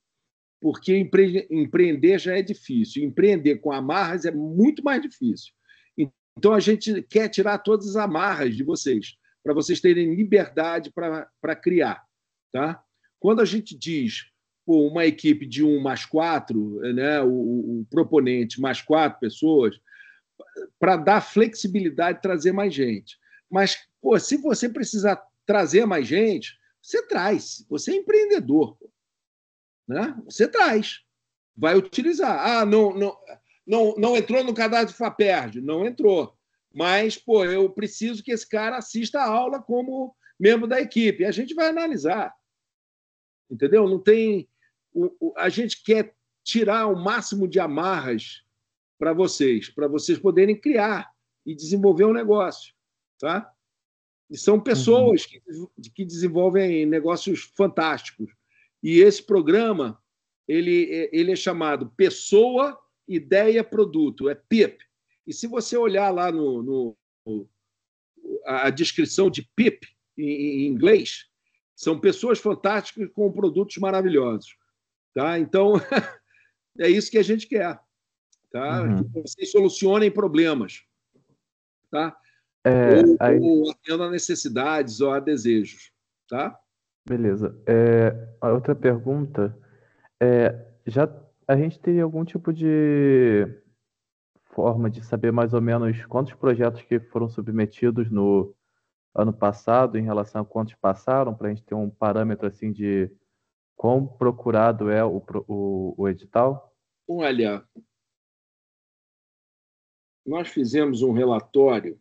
[SPEAKER 1] porque empreender já é difícil. Empreender com amarras é muito mais difícil. Então, a gente quer tirar todas as amarras de vocês, para vocês terem liberdade para criar. Tá? Quando a gente diz uma equipe de 1 mais 4, né, o proponente mais 4 pessoas, para dar flexibilidade, trazer mais gente. Mas, se você precisar trazer mais gente, você traz. Você é empreendedor. Né? Você traz. Vai utilizar. Não entrou no cadastro FAPERJ. Não entrou. Mas, eu preciso que esse cara assista a aula como membro da equipe. A gente vai analisar. Entendeu? Não tem... A gente quer tirar o máximo de amarras para vocês poderem criar e desenvolver um negócio. Tá? E são pessoas que desenvolvem negócios fantásticos. E esse programa ele é chamado Pessoa, Ideia, Produto. É PIP. E se você olhar lá a descrição de PIP em inglês, são pessoas fantásticas com produtos maravilhosos. Tá? Então, é isso que a gente quer. Tá? Que vocês solucionem problemas. Tá? Ou atendam a necessidades ou a desejos. Tá?
[SPEAKER 6] Beleza. A outra pergunta já a gente teria algum tipo de forma de saber mais ou menos quantos projetos que foram submetidos no ano passado em relação a quantos passaram, para a gente ter um parâmetro assim de quão procurado é o edital?
[SPEAKER 1] Olha, nós fizemos um relatório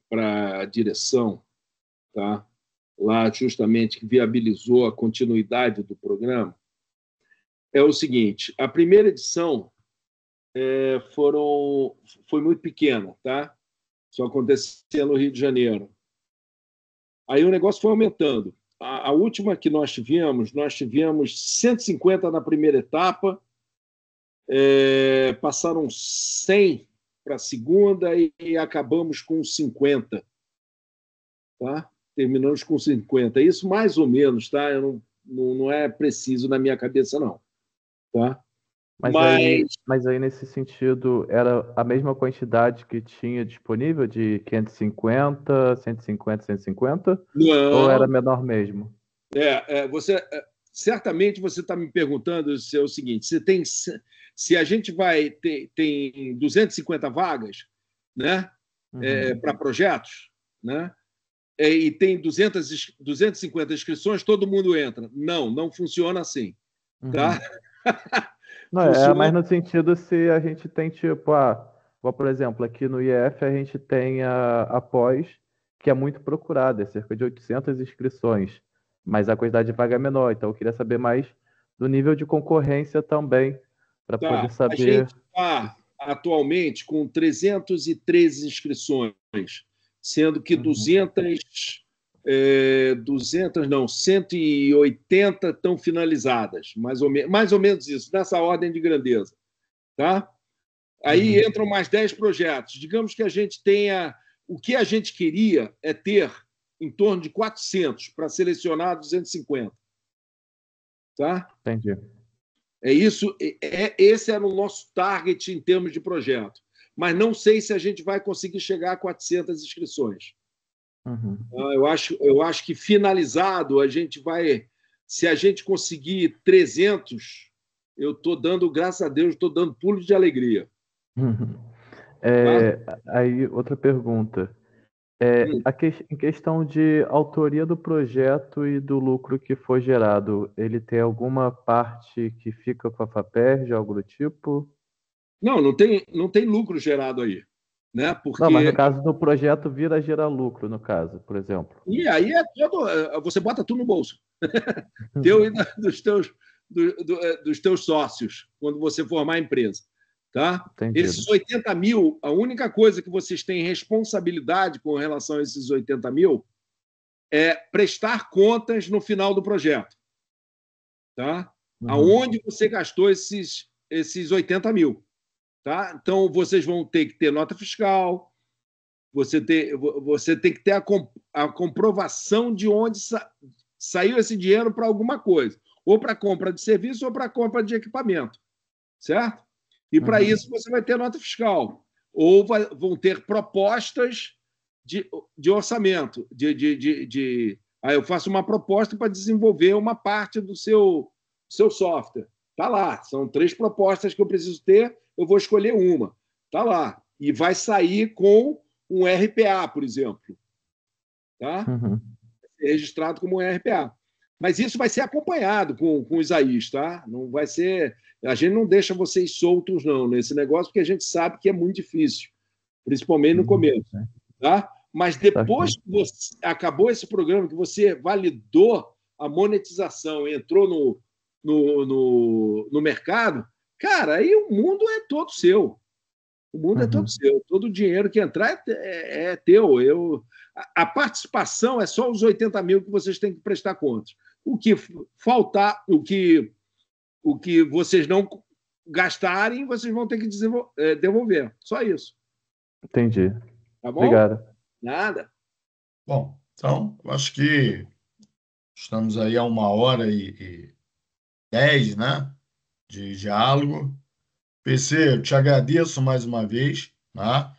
[SPEAKER 1] para a direção, tá? Lá justamente que viabilizou a continuidade do programa. É o seguinte, a primeira edição foi muito pequena, tá? Só acontecia no Rio de Janeiro. Aí o negócio foi aumentando. A última que nós tivemos 150 na primeira etapa, passaram 100 para a segunda e acabamos com 50. Tá? Terminamos com 50. Isso mais ou menos, tá? Não é preciso na minha cabeça, não. Tá?
[SPEAKER 6] Mas aí, nesse sentido, era a mesma quantidade que tinha disponível de 550, 150, 150?
[SPEAKER 1] Não.
[SPEAKER 6] Ou era menor mesmo?
[SPEAKER 1] Certamente você está me perguntando o seguinte, se a gente tem 250 vagas, né, para projetos, né, e tem 250 inscrições, todo mundo entra. Não funciona assim. Tá?
[SPEAKER 6] Não, mais no sentido se a gente tem tipo, por exemplo, aqui no IF a gente tem a pós, que é muito procurada, é cerca de 800 inscrições, mas a quantidade de vaga é menor, então eu queria saber mais do nível de concorrência também, para poder saber...
[SPEAKER 1] A gente está atualmente com 313 inscrições, sendo que 180 estão finalizadas, mais ou menos isso, nessa ordem de grandeza. Tá? Aí entram mais 10 projetos. Digamos que a gente tenha... O que a gente queria é ter em torno de 400 para selecionar 250. Tá?
[SPEAKER 6] Entendi.
[SPEAKER 1] É isso, esse era o nosso target em termos de projeto. Mas não sei se a gente vai conseguir chegar a 400 inscrições. Eu acho que finalizado a gente vai... Se a gente conseguir 300, eu estou dando, graças a Deus, estou dando pulo de alegria.
[SPEAKER 6] Aí, outra pergunta. Em questão de autoria do projeto e do lucro que foi gerado, ele tem alguma parte que fica com a FAPERJ, algo do tipo?
[SPEAKER 1] Não tem lucro gerado aí. Né? Porque...
[SPEAKER 6] Não, mas no caso do projeto vira a gerar lucro, no caso, por exemplo.
[SPEAKER 1] E aí você bota tudo no bolso. Teu e dos teus sócios, quando você formar a empresa. Tá? Esses 80 mil, a única coisa que vocês têm responsabilidade com relação a esses 80 mil é prestar contas no final do projeto. Tá? Aonde você gastou esses 80 mil. Tá? Então, vocês vão ter que ter nota fiscal, você tem que ter a comprovação de onde saiu esse dinheiro para alguma coisa. ou para compra de serviço ou para compra de equipamento, certo? E para isso você vai ter nota fiscal, ou vão ter propostas de orçamento, aí eu faço uma proposta para desenvolver uma parte do seu software. Está lá, são 3 propostas que eu preciso ter, eu vou escolher uma. Está lá. E vai sair com um RPA, por exemplo. Tá? Vai ser registrado como um RPA. Mas isso vai ser acompanhado com o Isaías, tá? Não vai ser... A gente não deixa vocês soltos, não, nesse negócio, porque a gente sabe que é muito difícil, principalmente no começo. Tá? Mas depois que você acabou esse programa, que você validou a monetização, entrou no mercado, cara, aí o mundo é todo seu. O mundo é todo seu. Todo o dinheiro que entrar é teu. A participação é só os 80 mil que vocês têm que prestar contas. O que faltar, o que vocês não gastarem, vocês vão ter que devolver. Só isso.
[SPEAKER 6] Entendi.
[SPEAKER 1] Tá bom?
[SPEAKER 6] Obrigado.
[SPEAKER 1] Nada.
[SPEAKER 2] Bom, então, eu acho que estamos aí a 1h10, né, de diálogo. PC, eu te agradeço mais uma vez, tá?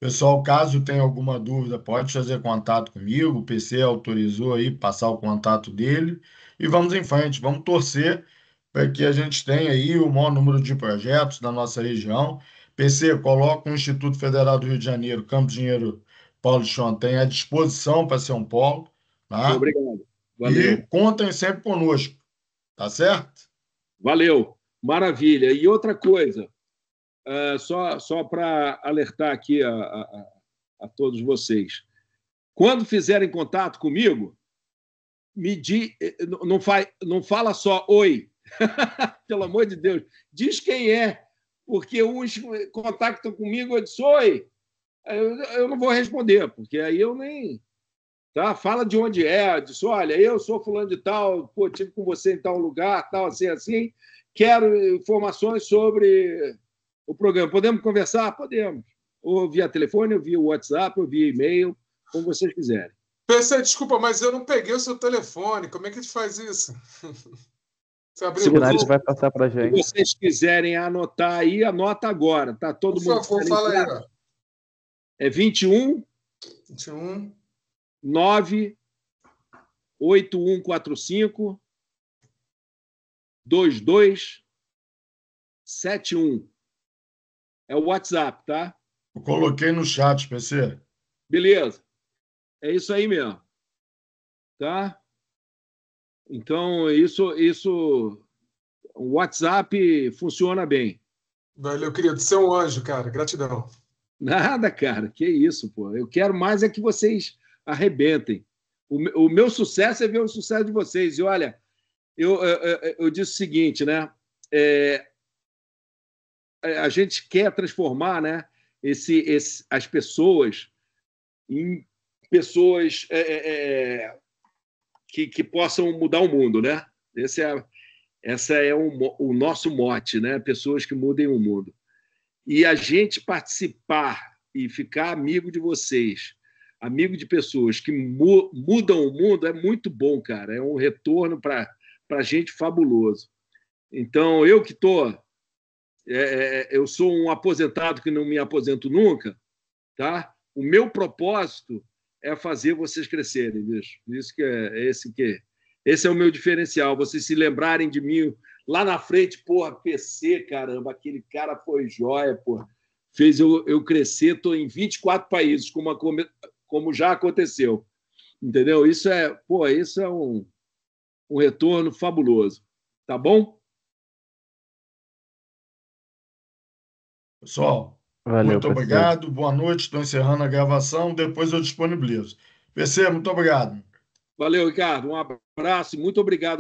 [SPEAKER 2] Pessoal, caso tenha alguma dúvida, pode fazer contato comigo. O PC autorizou aí passar o contato dele e vamos em frente. Vamos torcer para que a gente tenha aí o maior número de projetos da nossa região. PC, coloca o Instituto Federal do Rio de Janeiro, Campo de Engenheiro Paulo de Chonten à disposição para ser um polo, tá?
[SPEAKER 1] Obrigado. Valeu.
[SPEAKER 2] E contem sempre conosco, tá certo?
[SPEAKER 1] Valeu. Maravilha. E outra coisa, só para alertar aqui a todos vocês. Quando fizerem contato comigo, não fala só oi. Pelo amor de Deus. Diz quem é. Porque uns contactam comigo e dizem oi. Eu não vou responder, porque aí eu nem... Tá? Fala de onde é. Diz, olha, eu sou fulano de tal, pô, estive com você em tal lugar, tal, assim. Quero informações sobre o programa. Podemos conversar? Podemos. Ou via telefone, ou via WhatsApp, ou via e-mail, como vocês quiserem.
[SPEAKER 3] PC, desculpa, mas eu não peguei o seu telefone. Como é que a gente faz isso? Você abriu
[SPEAKER 6] Se
[SPEAKER 3] o
[SPEAKER 6] você
[SPEAKER 3] grupo?
[SPEAKER 6] vai passar para a gente.
[SPEAKER 1] Se vocês quiserem anotar aí, anota agora. Tá todo mundo.
[SPEAKER 3] Por favor, fala aí. Ó.
[SPEAKER 1] É 21 9 8145 2271. É o WhatsApp, tá?
[SPEAKER 2] Eu coloquei no chat, PC.
[SPEAKER 1] Beleza. É isso aí mesmo. Tá? Então, isso o WhatsApp funciona bem.
[SPEAKER 3] Valeu, querido. Você é um anjo, cara. Gratidão.
[SPEAKER 1] Nada, cara. Que isso, pô. Eu quero mais é que vocês arrebentem. O meu sucesso é ver o sucesso de vocês. E, olha, eu disse o seguinte, né? A gente quer transformar, né, as pessoas em pessoas que possam mudar o mundo, né? Esse é o nosso mote, né? Pessoas que mudem o mundo. E a gente participar e ficar amigo de vocês, amigo de pessoas que mudam o mundo, é muito bom, cara. É um retorno para a gente fabuloso. Então, eu que estou... eu sou um aposentado que não me aposento nunca, tá? O meu propósito é fazer vocês crescerem, bicho. Esse é o meu diferencial. Vocês se lembrarem de mim lá na frente, porra, PC, caramba, aquele cara foi joia, porra. Fez eu crescer, estou em 24 países, como já aconteceu. Entendeu? Isso é um retorno fabuloso. Tá bom?
[SPEAKER 2] Pessoal,
[SPEAKER 6] Valeu,
[SPEAKER 2] muito
[SPEAKER 6] PC.
[SPEAKER 2] obrigado. Boa noite. Estou encerrando a gravação. Depois eu disponibilizo. PC, muito obrigado.
[SPEAKER 1] Valeu, Ricardo. Um abraço e muito obrigado.